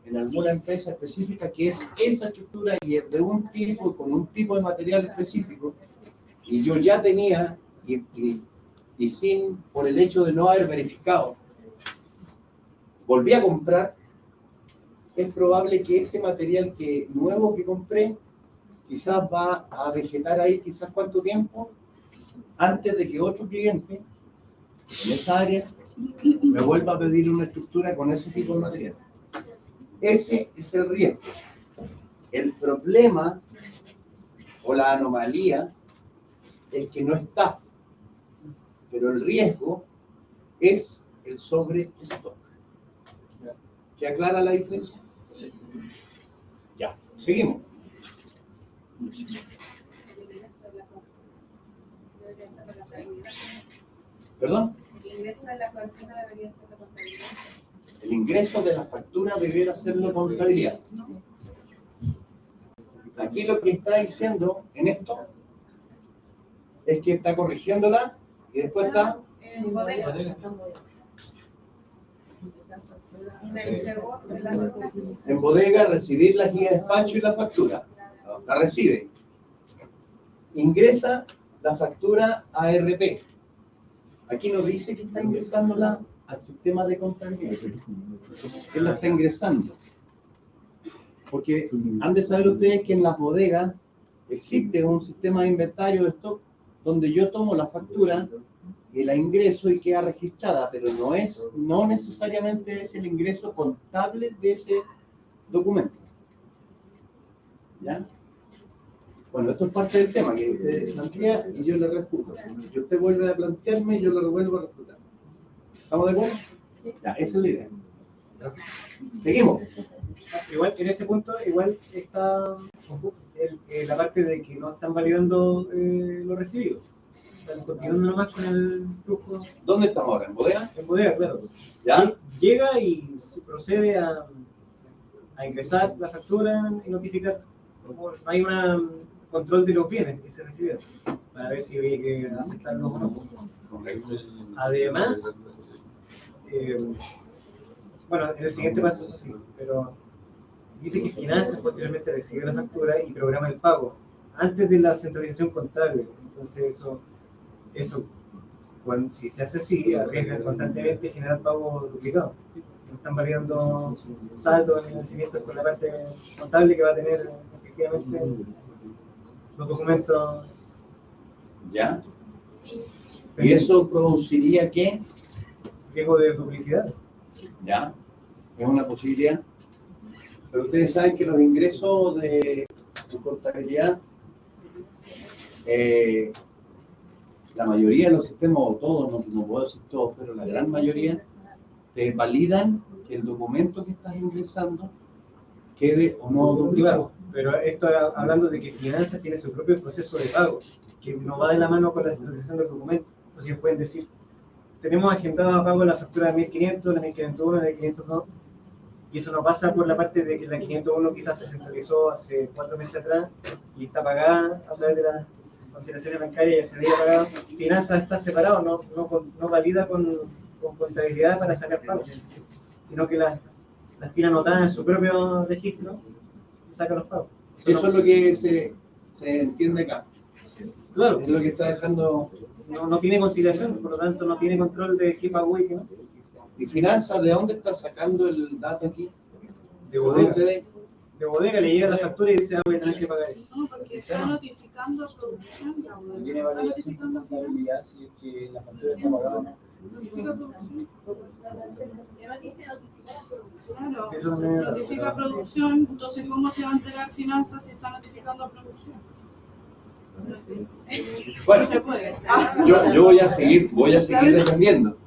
en alguna empresa específica, que es esa estructura y es de un tipo, con un tipo de material específico, y yo ya tenía, y sin, por el hecho de no haber verificado, volví a comprar, es probable que ese material nuevo que compré quizás va a vegetar ahí quizás cuánto tiempo antes de que otro cliente en esa área me vuelva a pedir una estructura con ese tipo de material. Ese es el riesgo. El problema o la anomalía es que no está, pero el riesgo es el sobrestock. ¿Qué aclara la diferencia? Sí. Ya, seguimos. ¿Perdón? El ingreso de la factura debería ser la contabilidad. El ingreso de la factura debiera ser la contabilidad. Aquí lo que está diciendo en esto es que está corrigiéndola y después está En bodega. en bodega recibir la guía de despacho y la factura. La recibe. Ingresa la factura a RP. Aquí nos dice que está ingresándola al sistema de contabilidad. Él la está ingresando. Porque han de saber ustedes que en las bodegas existe un sistema de inventario de stock donde yo tomo la factura y la ingreso y queda registrada, pero no necesariamente es el ingreso contable de ese documento. ¿Ya? Bueno, esto es parte del tema que usted plantea y yo le refuto. Y usted vuelve a plantearme y yo le vuelvo a refutar. ¿Estamos de acuerdo? Ya, esa es la idea. Seguimos. Igual, en ese punto, igual está la parte de que no están validando los recibidos. Están continuando nomás con el flujo. ¿Dónde estamos ahora? ¿En bodega? En bodega, claro. ¿Ya? Llega y se procede a ingresar la factura y notificar. No hay un control de los bienes que se recibieron para ver si había que aceptarlos o no. Correcto. Además, bueno, en el siguiente paso eso sí, pero dice que finanzas posteriormente recibe la factura y programa el pago antes de la centralización contable. Entonces si se hace así, arriesgan constantemente generar pagos duplicados. No están validando saldos ni vencimientos con la parte contable que va a tener efectivamente los documentos. ¿Ya? ¿Y eso produciría qué? Riesgo de duplicidad. ¿Ya? Es una posibilidad. Pero ustedes saben que los ingresos de contabilidad, la mayoría de los sistemas, o todos, no puedo decir todos, pero la gran mayoría, te validan que el documento que estás ingresando quede o no duplicado. Pero esto hablando de que finanzas tiene su propio proceso de pago, que no va de la mano con la centralización del documento. Entonces ellos pueden decir, tenemos agendado a pago la factura de 1500, la 1501, la 502, y eso no pasa por la parte de que la 501 quizás se centralizó hace 4 meses atrás y está pagada a través de las consideraciones bancarias y ya se había pagado. Finanzas está separado, no valida con contabilidad para sacar pagos, sino que las tiene anotadas en su propio registro y saca los pagos. Eso es lo que se entiende acá. Claro, Es lo que está dejando. no tiene conciliación, por lo tanto no tiene control de qué pagó y qué no. ¿Y finanzas de dónde está sacando el dato aquí? De bodega. De bodega le llega la factura y dice, voy a tener que pagar. No, porque está notificando a producción. Tiene Está validación de notificando a contabilidad si es que la factura está pagada. notifica a producción. Claro, Eso también es raro, notifica a pero- producción, entonces ¿cómo se va a enterar finanzas si está notificando a producción? Bueno, No se puede. yo voy a seguir defendiendo.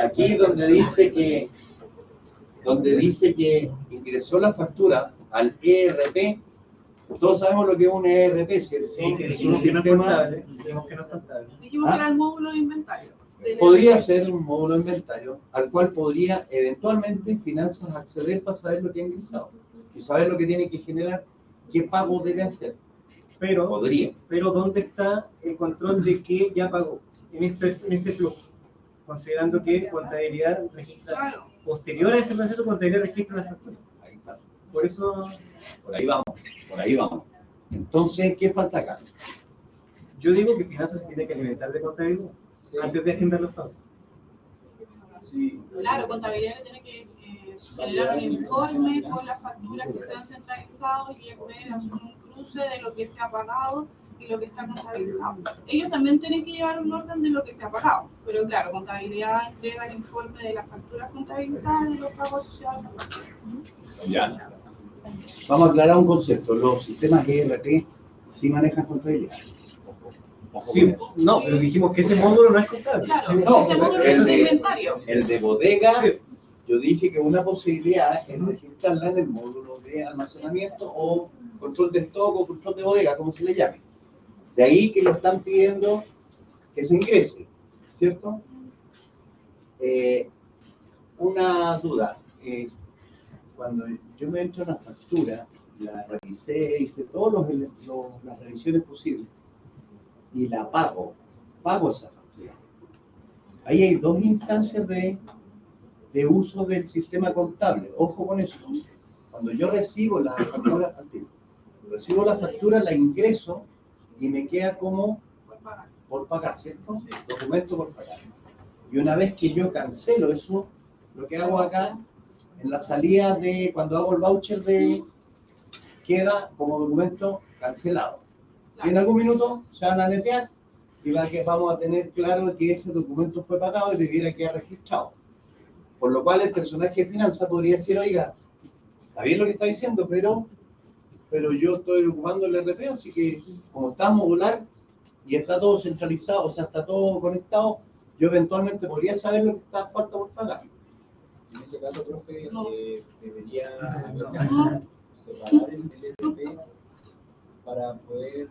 Aquí donde dice que ingresó la factura al ERP, todos sabemos lo que es un ERP, si es Sí, que un dijimos que no es sistema. contable. Dijimos que no es contable. Dijimos que era el módulo de inventario. Podría ser un módulo de inventario al cual podría eventualmente finanzas acceder para saber lo que ha ingresado y saber lo que tiene que generar, qué pago debe hacer. Pero ¿dónde está el control de que ya pagó en este flujo? Considerando que contabilidad registra, Claro. posterior a ese proceso, contabilidad registra la factura. Ahí está. Por eso Por ahí vamos. Entonces, ¿qué falta acá? yo digo que finanzas se tiene que alimentar de contabilidad antes de agendar los pagos. Sí. Claro, contabilidad le tiene que generar un informe con las facturas que se han centralizado y ver hacer un cruce de lo que se ha pagado y lo que está contabilizado. Ellos también tienen que llevar un orden de lo que se ha pagado, pero claro, contabilidad entrega el informe de las facturas contabilizadas y los pagos asociados a las facturas. Ya. Vamos a aclarar un concepto. Los sistemas ERP sí manejan contabilidad. Ojo Sí, con eso. no, pero dijimos que ese módulo no es contable. Claro, No, ese módulo es el un de- inventario. El de bodega, Sí. yo dije que una posibilidad es registrarla en el módulo de almacenamiento o control de stock o control de bodega, como se le llame. De ahí que lo están pidiendo que se ingrese, ¿cierto? Una duda. Cuando yo me entro a una factura, la revisé, hice todas las revisiones posibles y la pago esa factura. Ahí hay dos instancias de uso del sistema contable. Ojo con eso. Cuando yo recibo la factura, la ingreso y me queda como por pagar, ¿cierto? Documento por pagar. Y una vez que yo cancelo eso, lo que hago acá, en la salida de cuando hago el voucher queda como documento cancelado. Y en algún minuto se van a netear y vamos a tener claro que ese documento fue pagado y debiera quedar registrado. Por lo cual el personaje de finanzas podría decir, oiga, está bien lo que está diciendo, pero yo estoy ocupando el RP, así que como está modular y está todo centralizado, o sea, está todo conectado, yo eventualmente podría saber lo que está falta por pagar. En ese caso, profe, debería No. separar el ERP para poder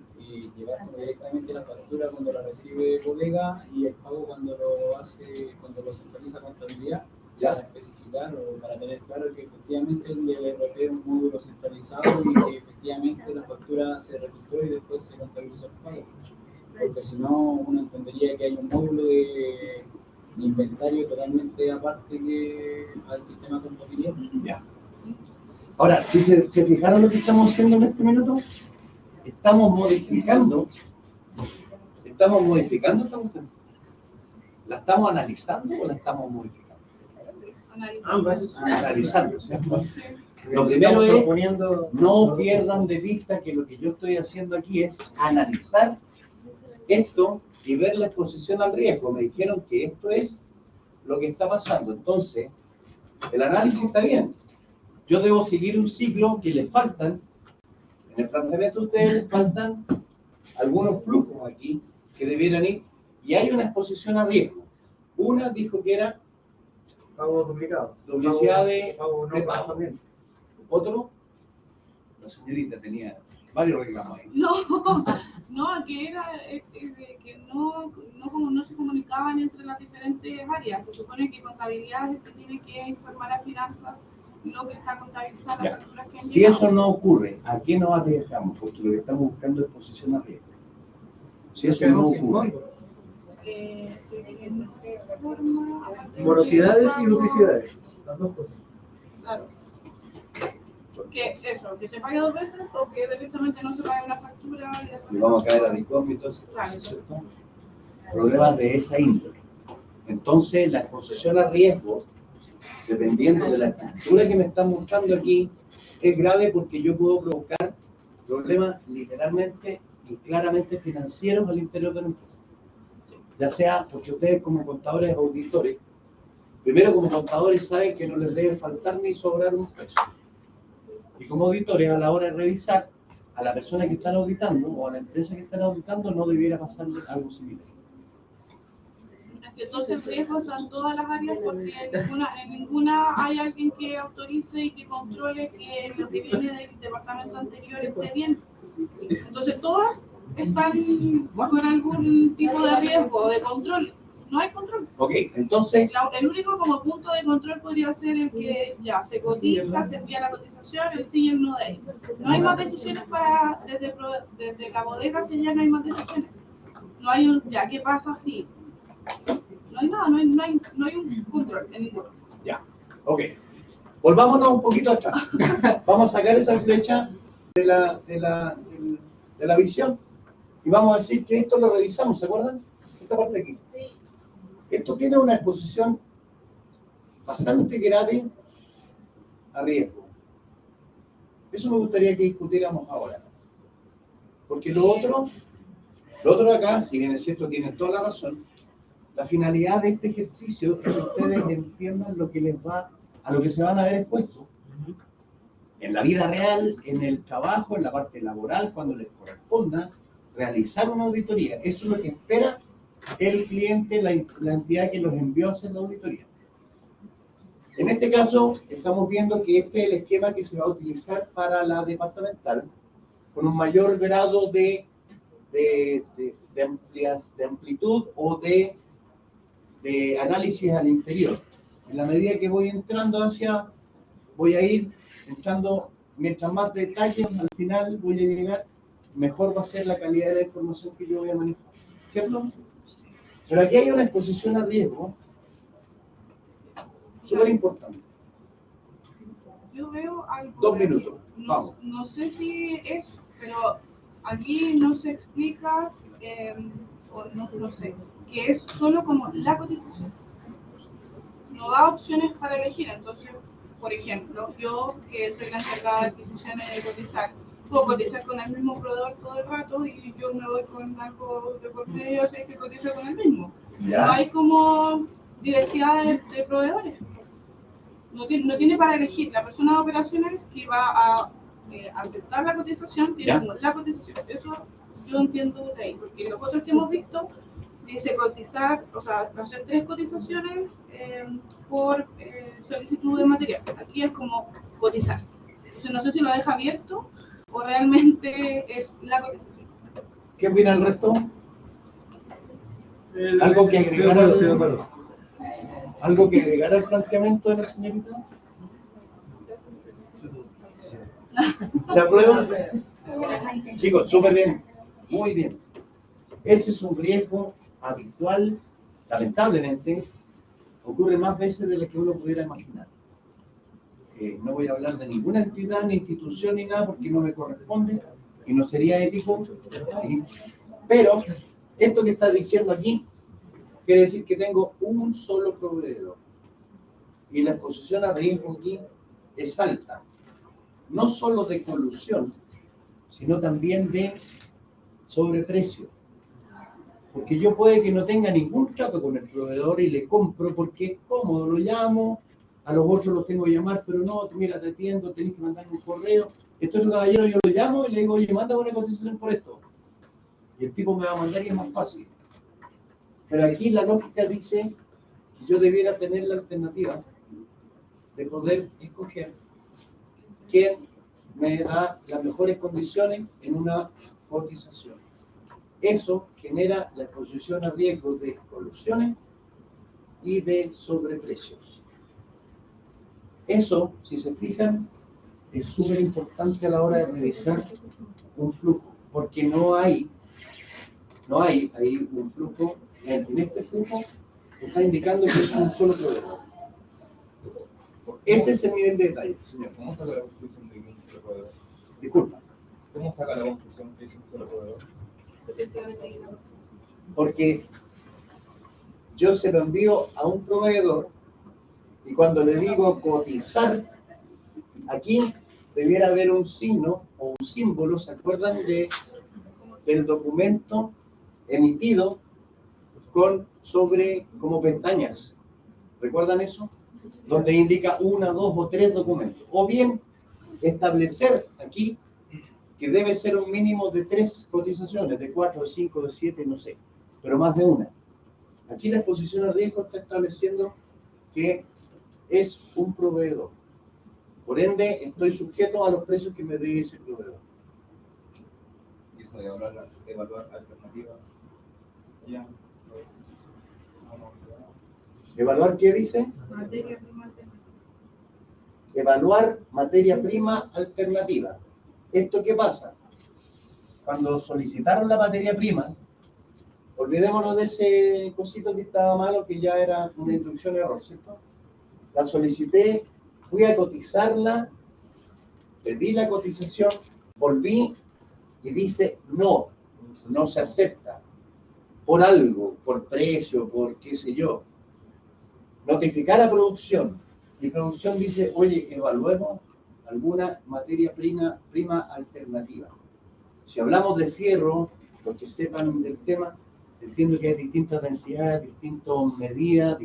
llevar directamente la factura cuando la recibe bodega y el pago cuando lo centraliza contabilidad, Ya. para especificar o para tener claro que efectivamente el ERP es un módulo centralizado y que efectivamente la factura se registró y después se contabilizó el pago. Porque si no, uno entendería que hay un módulo de inventario totalmente aparte que al sistema de contabilidad. Ya. Ahora, si se fijaron lo que estamos haciendo en este minuto, estamos modificando esta cuestión. ¿La estamos analizando o la estamos modificando? Ambas. Analizando, ¿cierto? Lo Estamos primero es, proponiendo- no pierdan de vista que lo que yo estoy haciendo aquí es analizar esto y ver la exposición al riesgo. Me dijeron que esto es lo que está pasando. Entonces, el análisis está bien. Yo debo seguir un ciclo que le faltan. En el planteamiento de ustedes les faltan algunos flujos aquí que debieran ir. Y hay una exposición a riesgo. Una dijo que era Pagos duplicados. duplicidad de pago no pago. correspondiente. Otro, la señorita tenía varios reclamos ahí. No, que era que como no se comunicaban entre las diferentes áreas. Se supone que contabilidad es el que tiene que informar a finanzas lo que está contabilizando las Ya. facturas que han Si llegado. eso no ocurre, ¿a qué nos arriesgamos? Porque lo que estamos buscando es exposición a riesgo. Si eso no ocurre, Morosidades y duplicidades. Las dos cosas. Claro. Que eso, que se pague dos veces o que directamente no se pague una factura y después. y vamos a caer a DICOM y todo eso, ¿cierto? Problemas de esa índole. Entonces, la exposición a riesgo, dependiendo de la estructura que me están mostrando aquí, es grave porque yo puedo provocar problemas literalmente y claramente financieros al interior de la empresa. Ya sea porque ustedes como contadores o auditores, primero como contadores saben que no les debe faltar ni sobrar un peso. Y como auditores, a la hora de revisar, a la persona que están auditando o a la empresa que están auditando no debiera pasarle algo similar. Es que entonces el riesgo está en todas las áreas porque en ninguna hay alguien que autorice y que controle que lo que viene del departamento anterior esté bien. Entonces todas están con algún tipo de riesgo o de control. No hay control. Ok, entonces, El único como punto de control podría ser el que ya se cotiza, se envía la cotización, el sí y el no de ahí. No hay más decisiones desde la bodega, si ya no hay más decisiones. No hay un, ya, ¿qué pasa si? No hay nada, no hay un control en ninguno. ya, ok. Volvámonos un poquito atrás. Vamos a sacar esa flecha de la visión y vamos a decir que esto lo revisamos, ¿se acuerdan? Esta parte de aquí. Esto tiene una exposición bastante grave a riesgo. Eso me gustaría que discutiéramos ahora. Porque lo otro de acá, si bien es cierto, tienen toda la razón, la finalidad de este ejercicio es que ustedes entiendan lo que les va, a lo que se van a ver expuestos. En la vida real, en el trabajo, en la parte laboral, cuando les corresponda realizar una auditoría. Eso es lo que espera el cliente, la entidad que los envió a hacer la auditoría. En este caso, estamos viendo que este es el esquema que se va a utilizar para la departamental, con un mayor grado de amplitud o de análisis al interior. En la medida que voy entrando voy a ir entrando, mientras más detalles al final voy a llegar, mejor va a ser la calidad de la información que yo voy a manejar, ¿cierto? Pero aquí hay una exposición a riesgo súper importante. Yo veo algo. 2 minutos, vamos. No sé si es, pero aquí no se explica, o no sé, que es solo como la cotización. No da opciones para elegir. Entonces, por ejemplo, yo que soy la encargada de adquisiciones y de cotizar, puedo cotizar con el mismo proveedor todo el rato y yo me voy con algo de por medio, sé que cotizo con el mismo. Ya. No hay como diversidad de proveedores. No tiene para elegir. La persona de operaciones que va a aceptar la cotización tiene como la cotización. Eso yo entiendo de ahí, porque los otros que hemos visto dice cotizar, o sea, hacer 3 cotizaciones por solicitud de material. Aquí es como cotizar. Entonces no sé si lo deja abierto o realmente es la cotización. ¿Qué opina el resto? ¿Algo que agregar al planteamiento de la señorita? ¿Se aprueba? Chicos, súper bien, muy bien. Ese es un riesgo habitual, lamentablemente, ocurre más veces de lo que uno pudiera imaginar. No voy a hablar de ninguna entidad, ni institución, ni nada, porque no me corresponde y no sería ético. Pero esto que está diciendo aquí quiere decir que tengo un solo proveedor. Y la exposición a riesgo aquí es alta. No solo de colusión, sino también de sobreprecio. Porque yo puede que no tenga ningún trato con el proveedor y le compro porque es cómodo, lo llamo, a los otros los tengo que llamar, pero no, mira, te atiendo, tenés que mandarme un correo. Estos caballero yo lo llamo y le digo, oye, mándame una cotización por esto. Y el tipo me va a mandar y es más fácil. Pero aquí la lógica dice que yo debiera tener la alternativa de poder escoger quién me da las mejores condiciones en una cotización. Eso genera la exposición a riesgo de colusiones y de sobreprecios. Eso, si se fijan, es súper importante a la hora de revisar un flujo, porque no hay ahí un flujo, en este flujo está indicando que es un solo proveedor. Ese es el nivel de detalle, señor. ¿Cómo saca la conclusión de que es un solo proveedor? Disculpa. ¿Cómo saca la conclusión que es un solo proveedor? Porque yo se lo envío a un proveedor y cuando le digo cotizar, aquí debiera haber un signo o un símbolo, ¿se acuerdan del documento emitido sobre como pestañas? ¿Recuerdan eso? Donde indica 1, 2 o 3 documentos. O bien establecer aquí que debe ser un mínimo de 3 cotizaciones, de 4, de 5, de 7, no sé, pero más de una. Aquí la exposición a riesgo está estableciendo que es un proveedor. Por ende, estoy sujeto a los precios que me dé ese proveedor. Y eso de evaluar alternativas. Ya. ¿Evaluar qué dice? Materia prima alternativa. Evaluar materia prima alternativa. ¿Esto qué pasa? Cuando solicitaron la materia prima, olvidémonos de ese cosito que estaba malo, que ya era una instrucción error, ¿cierto? La solicité, fui a cotizarla, pedí la cotización, volví y dice no se acepta. Por algo, por precio, por qué sé yo. Notificar a producción Y producción dice, oye, evaluemos alguna materia prima alternativa. Si hablamos de fierro, los que sepan del tema, entiendo que hay distintas densidades, distintas medidas,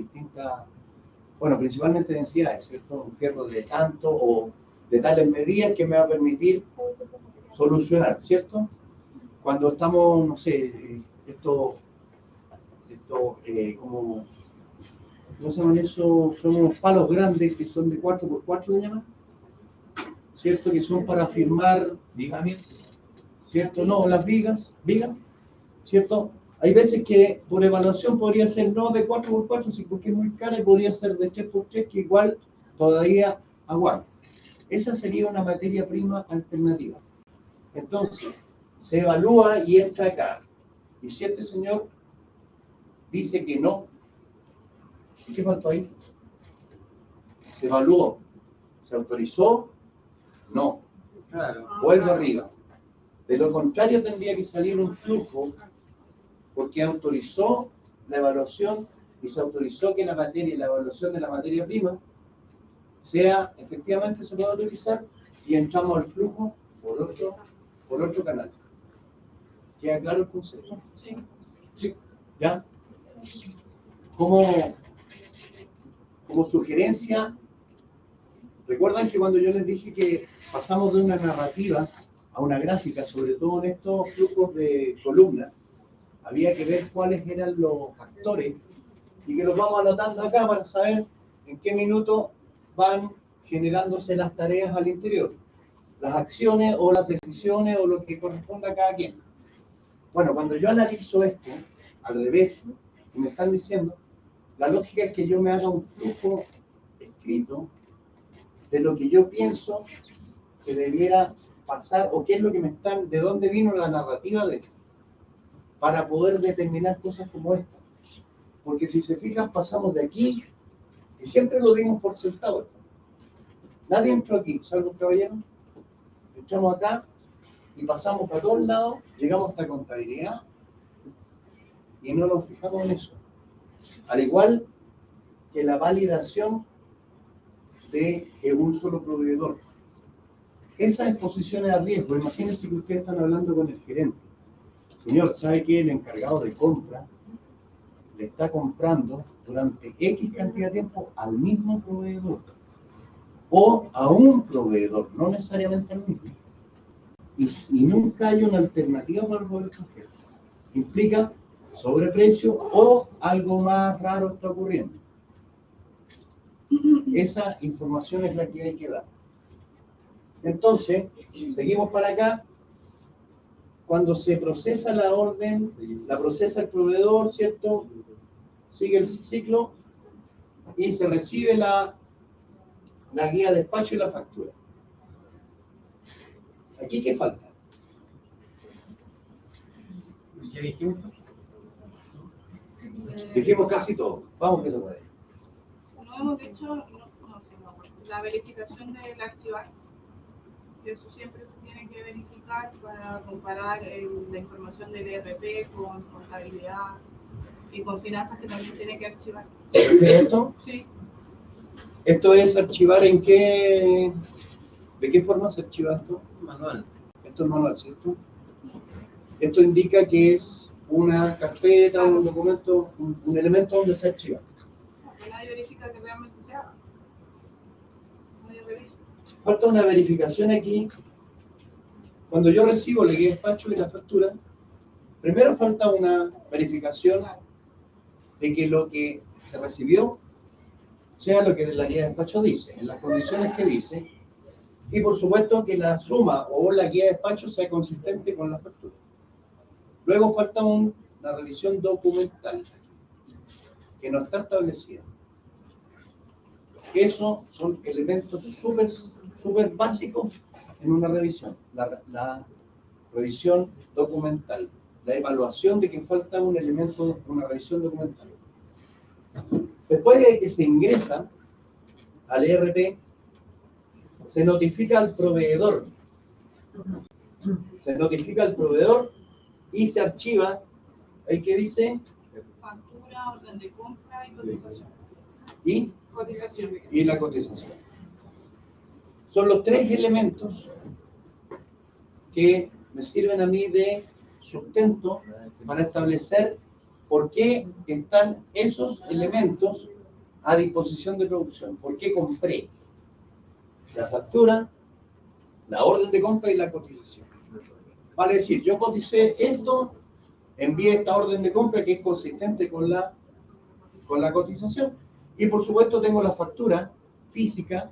bueno, principalmente densidades, ¿cierto? Un fierro de tanto o de tales medidas que me va a permitir solucionar, ¿cierto? Cuando estamos, no sé, como, ¿cómo se llaman eso? Son unos palos grandes que son de 4x4, ¿se llaman? ¿Cierto? Que son para firmar, ¿cierto? No, las vigas, ¿cierto? Hay veces que por evaluación podría ser no de 4x4, sí, porque es muy cara, y podría ser de 3x3, que igual todavía aguanta. Esa sería una materia prima alternativa. Entonces, se evalúa y entra acá. Y si este señor dice que no, ¿qué faltó ahí? Se evaluó, se autorizó, no. Claro. Vuelve arriba. De lo contrario, tendría que salir un flujo, porque autorizó la evaluación y se autorizó que la evaluación de la materia prima efectivamente se pueda utilizar, y entramos al flujo por otro canal. ¿Queda claro el concepto? Sí. Sí. ¿Ya? Como sugerencia, recuerdan que cuando yo les dije que pasamos de una narrativa a una gráfica, sobre todo en estos flujos de columna, había que ver cuáles eran los actores y que los vamos anotando acá para saber en qué minuto van generándose las tareas al interior, las acciones o las decisiones o lo que corresponda a cada quien. Bueno, cuando yo analizo esto al revés, y me están diciendo, la lógica es que yo me haga un flujo escrito de lo que yo pienso que debiera pasar, o qué es lo que de dónde vino la narrativa de esto, para poder determinar cosas como esta. Porque si se fijan, pasamos de aquí, y siempre lo dimos por sentado. Nadie entró aquí, salvo el caballero. Entramos acá, y pasamos para todos lados, llegamos hasta contabilidad, y no nos fijamos en eso. Al igual que la validación de un solo proveedor. Esas exposiciones a riesgo, imagínense que ustedes están hablando con el gerente. Señor, ¿sabe qué? El encargado de compra le está comprando durante X cantidad de tiempo al mismo proveedor. O a un proveedor, no necesariamente al mismo. Y nunca hay una alternativa para el proveedor extranjero. Implica sobreprecio o algo más raro está ocurriendo. Esa información es la que hay que dar. Entonces, seguimos para acá. Cuando se procesa la orden, la procesa el proveedor, ¿cierto? Sigue el ciclo y se recibe la guía de despacho y la factura. ¿Aquí qué falta? ¿Ya dijimos? Dijimos casi todo. Vamos que se puede. No hemos hecho, no sé, la verificación del archivar. Eso siempre se tiene que verificar para comparar la información del ERP con contabilidad y con finanzas, que también tiene que archivar. ¿De esto? Sí. ¿Esto es archivar en qué? ¿De qué forma se archiva esto? Manual. Esto es manual, ¿cierto? Esto indica que es una carpeta, un documento, un elemento donde se archiva. Nadie verifica que realmente se haga. Nadie revisa. Falta una verificación aquí. Cuando yo recibo la guía de despacho y la factura, primero falta una verificación de que lo que se recibió sea lo que la guía de despacho dice, en las condiciones que dice, y por supuesto que la suma o la guía de despacho sea consistente con la factura. Luego falta una revisión documental, que no está establecida. Esos son elementos súper básicos en una revisión. La revisión documental, la evaluación de que falta un elemento, una revisión documental. Después de que se ingresa al ERP, se notifica al proveedor. Se notifica al proveedor y se archiva. ¿Ahí qué dice? Factura, orden de compra y cotización. Y Cotización. y la cotización. Son los tres elementos que me sirven a mí de sustento para establecer por qué están esos elementos a disposición de producción. ¿Por qué compré? La factura, la orden de compra y la cotización. Vale decir, yo coticé esto, envié esta orden de compra que es consistente con la cotización y por supuesto tengo la factura física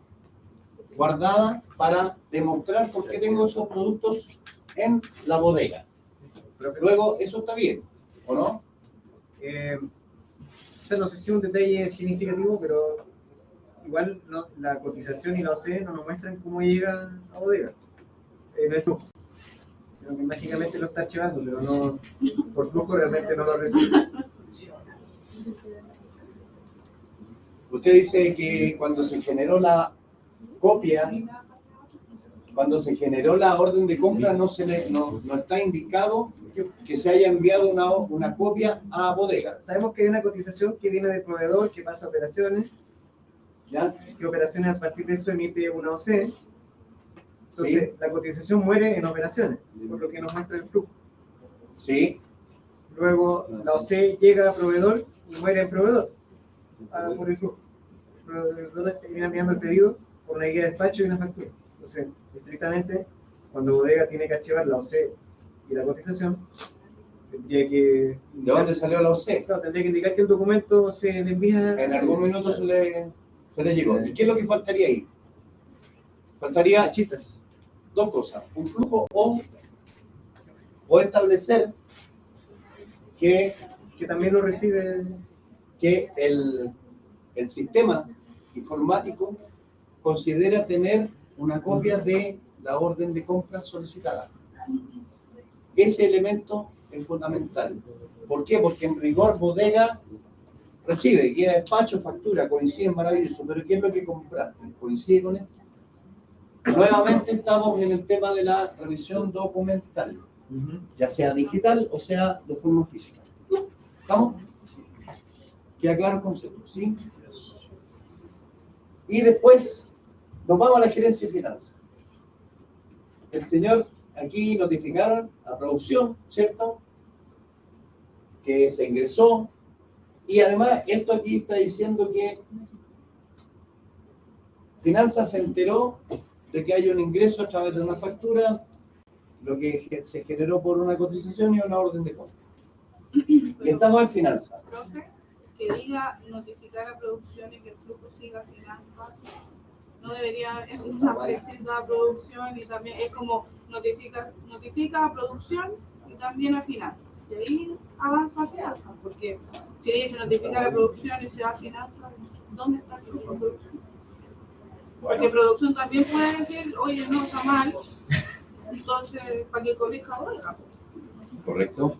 guardada para demostrar por qué tengo esos productos en la bodega. Luego, eso está bien, ¿o no? O sea, no sé si es un detalle significativo, pero igual la cotización y la OC no nos muestran cómo llega a bodega en el flujo. Sino que mágicamente lo está archivando, pero no, por flujo realmente no lo recibe. Usted dice que cuando se generó la copia, cuando se generó la orden de compra, no está indicado que se haya enviado una copia a bodega. Sabemos que hay una cotización que viene del proveedor, que pasa a operaciones, ¿Ya? que operaciones a partir de eso emite una OC. Entonces, Sí. la cotización muere en operaciones, por lo que nos muestra el flujo. Sí. Luego, la OC llega a proveedor y muere en proveedor, por el flujo. El proveedor termina enviando el pedido por una guía de despacho y una factura. Entonces, estrictamente, cuando bodega tiene que archivar la OC y la cotización, tendría que... ¿De dónde salió la OC? Claro, tendría que indicar que el documento se le envía... En algún minuto se le llegó. ¿Y qué es lo que faltaría ahí? Faltaría Chitas. dos cosas. Un flujo o establecer que también lo recibe... que el sistema informático considera tener una copia de la orden de compra solicitada. Ese elemento es fundamental. ¿Por qué? Porque en rigor bodega recibe guía de despacho, factura, coincide, maravilloso, pero ¿qué es lo que compraste? ¿Coincide con esto? Nuevamente estamos en el tema de la revisión documental, ya sea digital o sea de forma física. ¿Estamos? Queda claro el concepto, ¿sí? Y después nos vamos a la gerencia de finanzas. El señor, aquí notificaron a producción, ¿cierto? Que se ingresó. Y además, esto aquí está diciendo que finanzas se enteró de que hay un ingreso a través de una factura, lo que se generó por una cotización y una orden de compra. Y estamos en finanzas. Profe, que diga notificar a producción y que el flujo siga a finanzas. No debería, es una flechita a producción y también es como notifica a producción y también a finanzas. Y ahí avanza a finanzas, porque si dice notificar a producción y se va a finanzas, ¿dónde está el flujo de producción? Porque producción también puede decir, oye, no, está mal, entonces, para que corrija ahora. Correcto.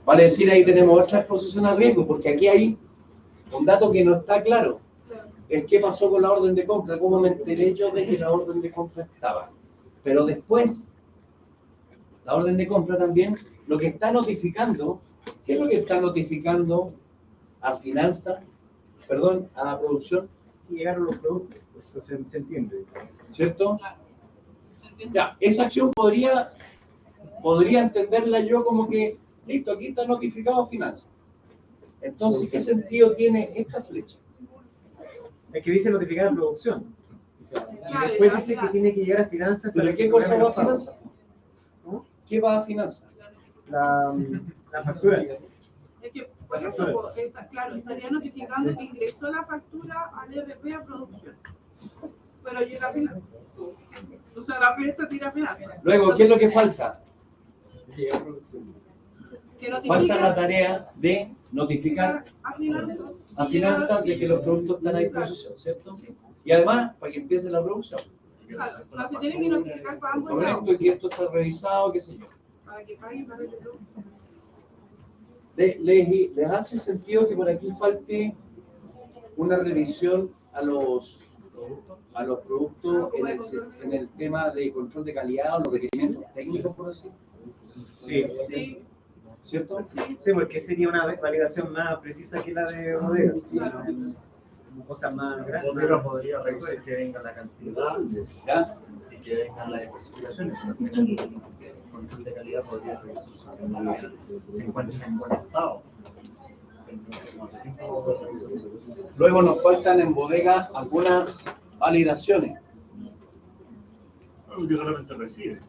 Vale decir, ahí tenemos otra exposición a riesgo, porque aquí hay un dato que no está claro. Es qué pasó con la orden de compra, cómo me enteré yo de que la orden de compra estaba. Pero después, la orden de compra también, lo que está notificando, ¿qué es lo que está notificando a finanzas, perdón, a producción? Llegaron los productos, eso se entiende. ¿Cierto? Claro. Ya, esa acción podría entenderla yo como que, listo, aquí está notificado finanzas. Entonces, ¿qué sentido tiene esta flecha? Es que dice notificar a producción. Y después dice que tiene que llegar a finanzas. ¿Pero qué cosa va a finanzas? ¿Qué va a finanzas? La factura. Es que, por eso, claro, estaría notificando que ingresó la factura al ERP a producción. Pero llega a finanzas. O sea, la flecha tira a finanzas. Luego, ¿qué es lo que falta? Que notifique Falta la tarea de notificar a finanzas de que los productos están a disposición, ¿cierto? Y además, para que empiece la producción. Claro, no se tiene que notificar para ambos lados. Correcto, y que esto está revisado, qué sé yo. Para que paguen, para que lo... ¿Les hace sentido que por aquí falte una revisión a los productos en el tema de control de calidad o los requerimientos técnicos, por así? Sí. Sí, ¿Cierto? Sí, porque sería una validación más precisa que la de bodega. cosas más grandes. Bodega podría revisar que venga la cantidad ¿Ya? y que vengan las especificaciones. También el control de calidad podría revisar si se encuentra en buen estado. Luego nos faltan en bodega algunas validaciones. Que solamente recibe.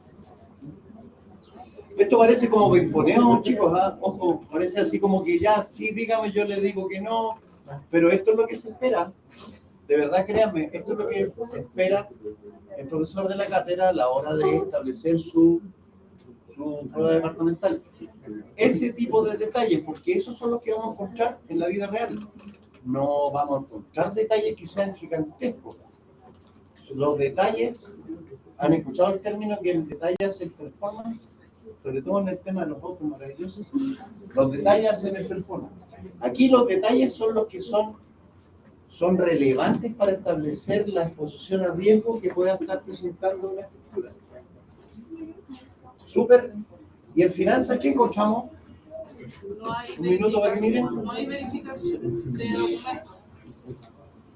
Esto parece como pimponeo, chicos, ¿ah? Ojo, parece así como que ya, sí, dígame, yo le digo que no, pero esto es lo que se espera. De verdad, créanme, esto es lo que espera el profesor de la cátedra a la hora de establecer su prueba departamental. Ese tipo de detalles, porque esos son los que vamos a encontrar en la vida real. No vamos a encontrar detalles que sean gigantescos. Los detalles, ¿han escuchado el término que el detalle hace el performance? Sobre todo en el tema de los autos maravillosos. Los detalles hacen el performance. Aquí los detalles son los que son relevantes para establecer la exposición a riesgo que pueda estar presentando una estructura. Súper. ¿Y en finanzas qué encontramos? No hay Un minuto para que miren. no hay verificación de documentos.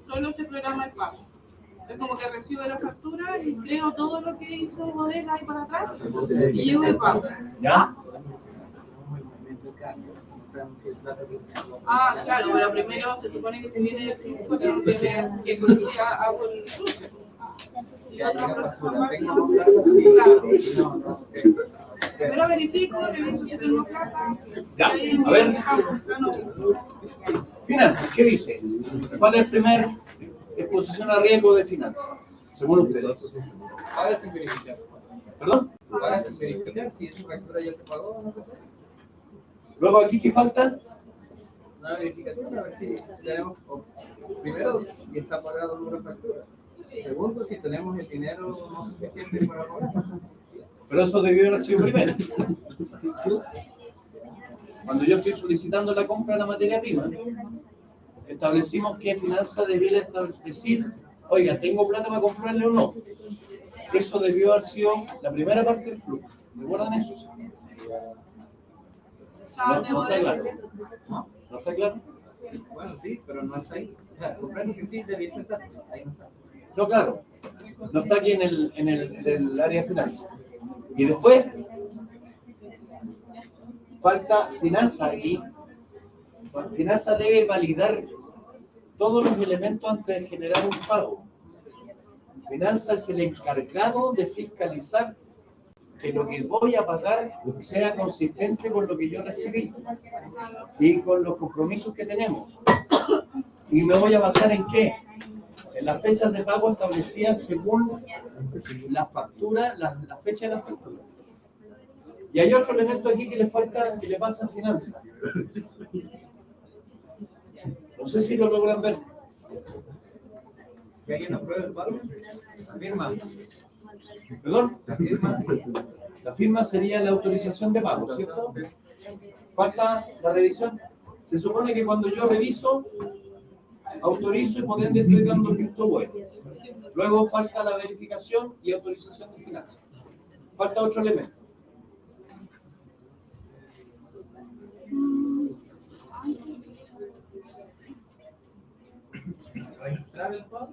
Solo se programa el pago. Es como que recibo la factura y creo todo lo que hizo bodega ahí para atrás y llevo el pago. ¿Ya? Ah, claro, pero primero se supone que se viene el flujo que hago el cruce. Y otra plataforma, claro. Primero verifico, reviso que tengo plata. Ya, a ver. Finanzas, ¿qué dice? ¿Cuál es el primer exposición a riesgo de finanzas? Según ustedes. Paga sin verificar. ¿Perdón? Paga sin verificar si esa factura ya se pagó o no se pagó. Luego aquí, ¿qué falta? Una verificación a ver si tenemos, primero, si está pagado una factura. Segundo, si tenemos el dinero no suficiente para pagar. Pero eso debió haber sido primero. Cuando yo estoy solicitando la compra de la materia prima, establecimos que finanzas debiera decir, oiga, ¿tengo plata para comprarle o no? Eso debió haber sido la primera parte del flujo. ¿Recuerdan eso? No está claro. ¿No está claro? Bueno, sí, pero no está ahí. O sea, comprendo que sí, debiese estar. Ahí no está. No, claro. No está aquí en el área de finanzas. Y después, falta finanzas aquí. Finanzas debe validar todos los elementos antes de generar un pago. Finanzas es el encargado de fiscalizar que lo que voy a pagar sea consistente con lo que yo recibí y con los compromisos que tenemos. ¿Y me voy a basar en qué? En las fechas de pago establecidas según la factura, la fecha de la factura. Y hay otro elemento aquí que le falta, que le pasa a finanzas. No sé si lo logran ver. ¿Que alguien apruebe el pago? La firma. ¿Perdón? La firma. La firma sería la autorización de pago, ¿cierto? Falta la revisión. Se supone que cuando yo reviso, autorizo y por ende estoy dando el visto bueno. Luego falta la verificación y autorización de finanzas. Falta otro elemento. ¿Registrar el pago?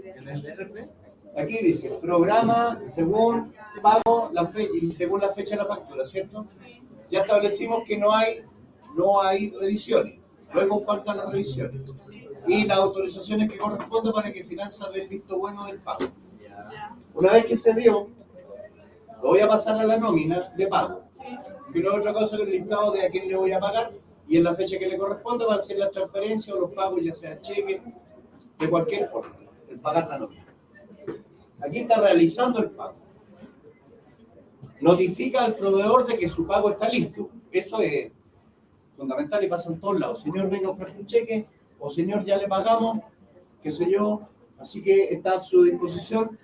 ¿En el DRP? Aquí dice, programa según pago la fecha y según la fecha de la factura, ¿cierto? Ya establecimos que no hay revisiones. Luego faltan las revisiones. Y las autorizaciones que corresponden para que finanzas dé el visto bueno del pago. Una vez que se dio, lo voy a pasar a la nómina de pago. Y luego otra cosa es el listado de a quién le voy a pagar y en la fecha que le corresponde va a hacer la transferencia o los pagos, ya sea cheque, de cualquier forma, el pagar la nómina. Aquí está realizando el pago. Notifica al proveedor de que su pago está listo. Eso es fundamental y pasa en todos lados. Señor, venga a buscar su cheque, o señor, ya le pagamos, qué sé yo. Así que está a su disposición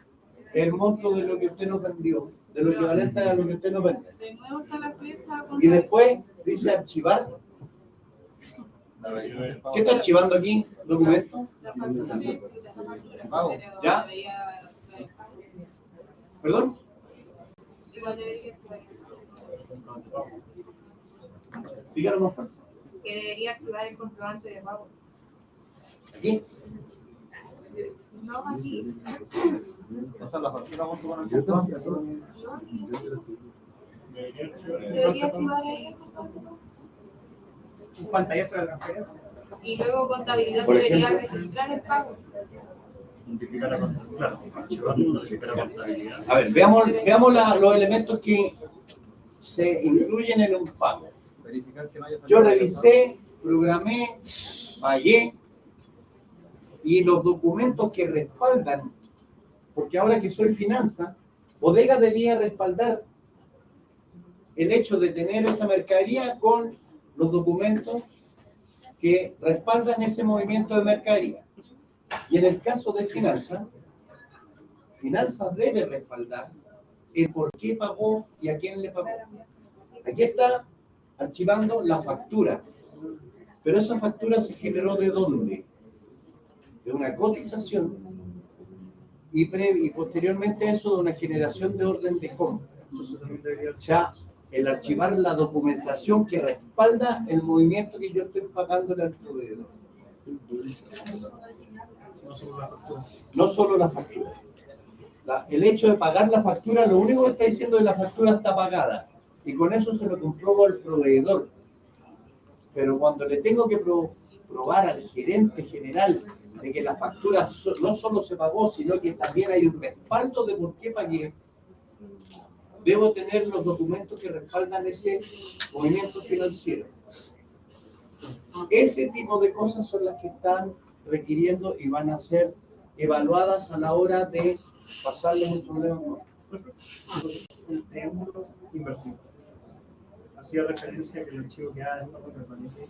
el monto de lo que usted nos vendió, de lo equivalente a lo que usted nos vendió. De nuevo está la fecha. Y después dice archivar. ¿Qué está archivando aquí? ¿Documento? La factura. Pago. ¿Ya? ¿Perdón? Dígalo más fuerte. Que debería activar el comprobante de pago. Aquí. No, aquí. O sea, la factura junto con el Debería activar ahí. Un pantallazo de la transferencia. Y luego contabilidad Por debería ejemplo. registrar el pago. Notificar la contabilidad. Claro, archivarlo, notificar la contabilidad. A ver, veamos los elementos que se incluyen en un pago. verificar que no haya Yo revisé, programé, pagué y los documentos que respaldan, porque ahora que soy finanza, Bodega debía respaldar el hecho de tener esa mercadería con los documentos que respaldan ese movimiento de mercadería. Y en el caso de finanzas debe respaldar el por qué pagó y a quién le pagó. Aquí está archivando la factura. Pero esa factura se generó ¿de dónde? De una cotización y posteriormente eso de una generación de orden de compra. Ya el archivar la documentación que respalda el movimiento que yo estoy pagando al proveedor. No solo la factura. El hecho de pagar la factura, lo único que está diciendo es que la factura está pagada. Y con eso se lo compruebo al proveedor. Pero cuando le tengo que probar al gerente general de que la factura no solo se pagó, sino que también hay un respaldo de por qué pagué, debo tener los documentos que respaldan ese movimiento financiero. Ese tipo de cosas son las que están requiriendo y van a ser evaluadas a la hora de pasarles el problema. El triángulo invertido. Hacía referencia a que el archivo queda en permanente.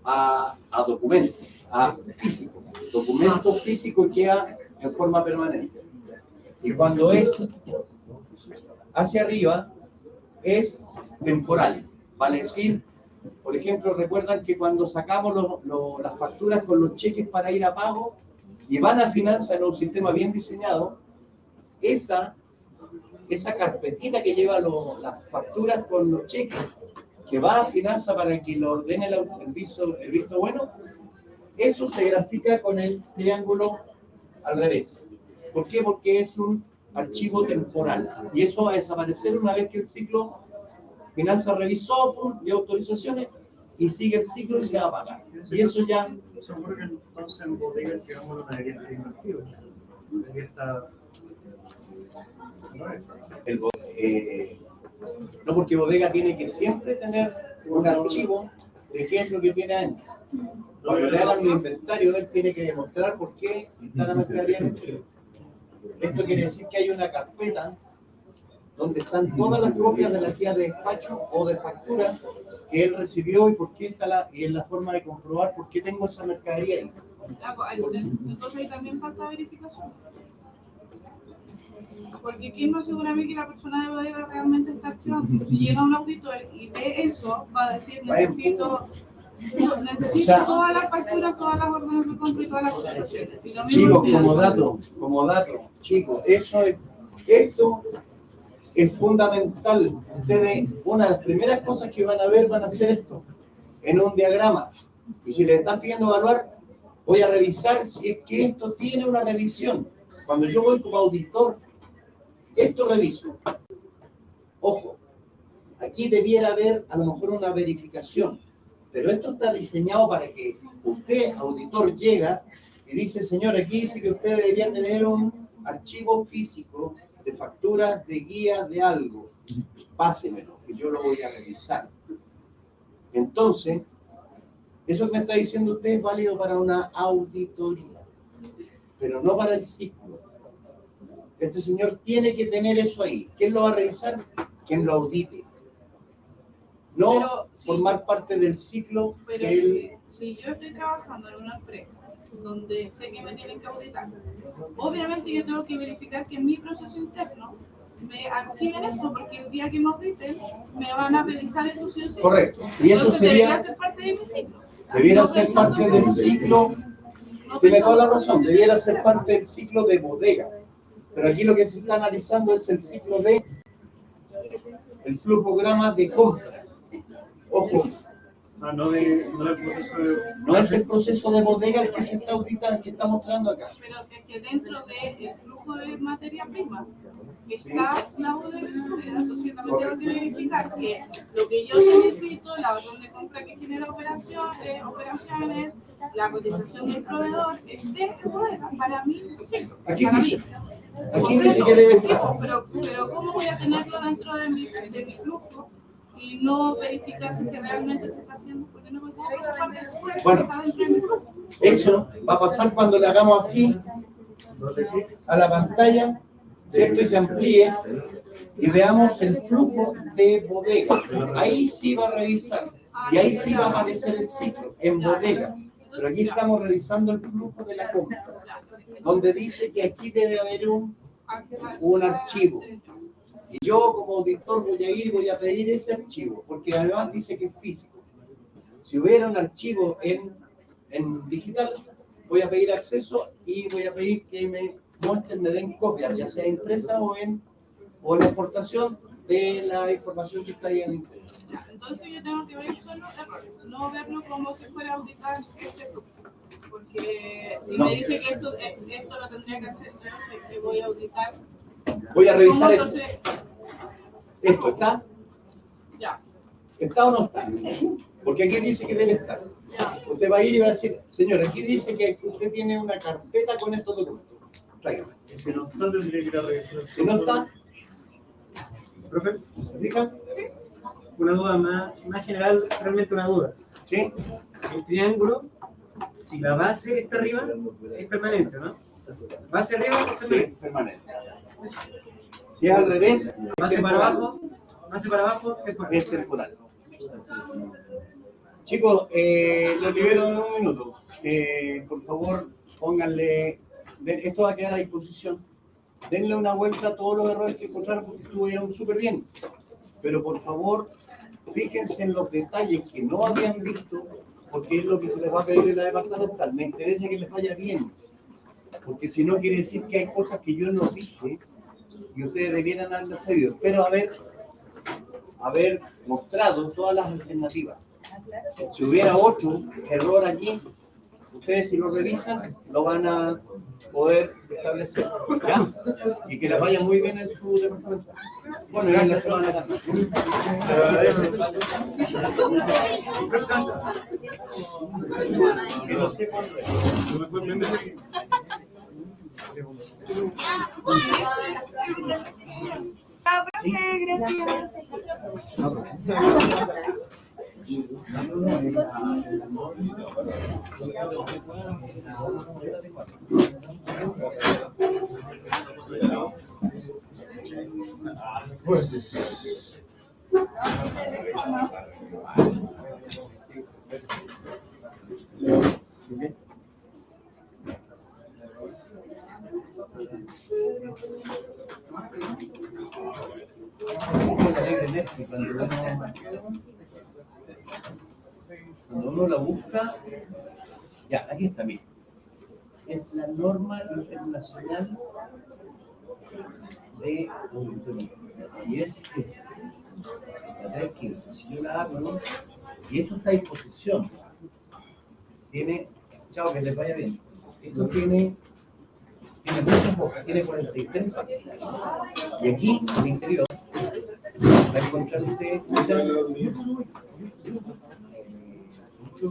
A documentos, a físico. Documento físico queda en forma permanente. Y cuando es hacia arriba, es temporal. Vale decir, por ejemplo, recuerdan que cuando sacamos las facturas con los cheques para ir a pago y van a finanzas en un sistema bien diseñado, esa carpetita que lleva las facturas con los cheques, que va a finanzas para que lo ordene el visto bueno, eso se grafica con el triángulo al revés. ¿Por qué? Porque es un archivo temporal y eso va a desaparecer una vez que el ciclo finanzas revisó y autorizaciones y sigue el ciclo y se va a pagar. Y eso ya... Seguro que entonces en Bodega el triángulo no debería estar invertido. Debería estar... No, porque Bodega tiene que siempre tener un archivo de qué es lo que tiene adentro. Cuando le hagan un inventario, él tiene que demostrar por qué está la mercadería en el frío. Esto quiere decir que hay una carpeta donde están todas las copias de la guía de despacho o de factura que él recibió y por qué está y es la forma de comprobar por qué tengo esa mercadería ahí. Entonces ahí también falta verificación. Porque ¿quién me asegura a mí que la persona de Bodega realmente está activando? Si llega un auditor y ve eso, va a decir, necesito todas las facturas, todas las órdenes de compra y todas las cotizaciones. Chicos, como dato, chicos, esto es fundamental. Ustedes, una de las primeras cosas que van a ver van a ser esto, en un diagrama. Y si les están pidiendo evaluar, voy a revisar si es que esto tiene una revisión. Cuando yo voy como auditor, esto reviso. Ojo, aquí debiera haber a lo mejor una verificación, pero esto está diseñado para que usted, auditor, llega y dice, señor, aquí dice que usted debería tener un archivo físico de facturas, de guías, de algo. Pásemelo, que yo lo voy a revisar. Entonces, eso que me está diciendo usted es válido para una auditoría, pero no para el ciclo. Este señor tiene que tener eso ahí. ¿Quién lo va a revisar? Quien lo audite. No pero, formar parte del ciclo pero que él... si yo estoy trabajando en una empresa donde sé que me tienen que auditar, obviamente yo tengo que verificar que en mi proceso interno me archiven eso, porque el día que me auditen me van a revisar eso sí o sí. Correcto. Y eso entonces sería... debería ser parte de mi ciclo. Debiera ser parte del ciclo... Tiene toda la razón. Debiera ser parte del ciclo de Bodega. Pero aquí lo que se está analizando es el ciclo de el flujograma de compra. Ojo, No del proceso de... No es el proceso de bodega el que se está auditando, el que está mostrando acá. Pero es que dentro del flujo de materia prima está la bodega incluida, entonces yo también tengo que verificar que lo que yo necesito, la orden de compra que genera operaciones, la cotización del proveedor, esté en bodega para mí. Aquí para dice, mí. aquí dice que debe estar. Pero ¿cómo voy a tenerlo dentro de mi flujo y no verificar si que realmente se está haciendo? Porque no me puedo preocupar después si Bueno. está dentro de mi flujo. Eso va a pasar cuando le hagamos así a la pantalla, ¿cierto? Y se amplíe y veamos el flujo de bodega. Ahí sí va a revisar y ahí sí va a aparecer el ciclo en bodega. Pero aquí estamos revisando el flujo de la compra, donde dice que aquí debe haber un archivo. Y yo como auditor voy a ir y voy a pedir ese archivo, porque además dice que es físico. Si hubiera un archivo en digital, voy a pedir acceso y voy a pedir que me muestren, me den copias, ya sea impresa o en la exportación de la información que está ahí en internet. Entonces yo tengo que ver solo errores, no verlo como si fuera a auditar este flujo. Porque si me dice que esto lo tendría que hacer, entonces que voy a auditar. Voy a revisar ¿Cómo esto. entonces? ¿Esto está? Ya. ¿Está o no está? Porque aquí dice que debe estar. Usted va a ir y va a decir, señor, aquí dice que usted tiene una carpeta con estos documentos. Tráigame. Si no está, tendría que ir a revisar. Si no está, Profe, diga. una duda más general, realmente una duda. ¿Sí? El triángulo, si la base está arriba, es permanente, ¿no? Base arriba es Sí, permanente. permanente. Si es al revés, Base para abajo, temporal. es temporal. Chicos, los libero en un minuto. Por favor, pónganle, esto va a quedar a disposición. Denle una vuelta a todos los errores que encontraron porque estuvieron súper bien. Pero por favor, fíjense en los detalles que no habían visto, porque es lo que se les va a pedir en la departamental. Me interesa que les vaya bien, porque si no quiere decir que hay cosas que yo no dije y ustedes debieran haberlas sabido. Espero haber mostrado todas las alternativas. Si hubiera otro error aquí, ustedes si lo revisan, lo van a poder establecer. ¿Ya? Y que les vaya muy bien en su departamento. Bueno, ya en la semana también. Pero agradezco. Que no sé cuándo es. Cuando uno la busca, ya, aquí está, mira. Es la norma internacional de auditoría. Y es la 315. Si yo la abro, y esto está a disposición. Tiene, chao, que les vaya bien. Esto tiene muchas hojas, tiene 43 páginas. Y aquí, en el interior, va a encontrar usted muchos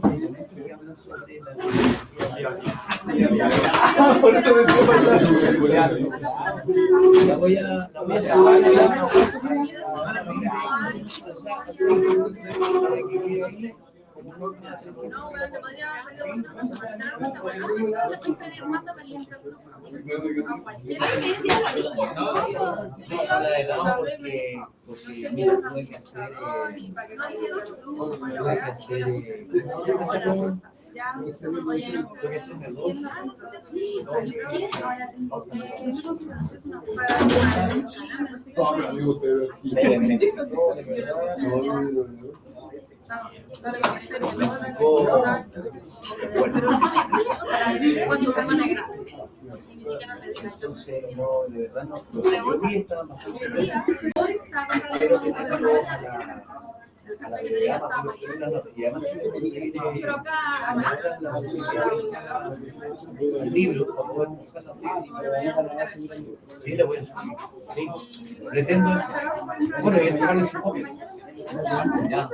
elementos que hablan sobre la la voy a mira, tuve que hacer entonces, no, de verdad no, yo vi estaba más a la programa para subir la nota. Y además la posibilidad del libro para poder pasar la sí, le voy a subir. Sí, pretendo. Bueno, y entregarle su copia. Ya.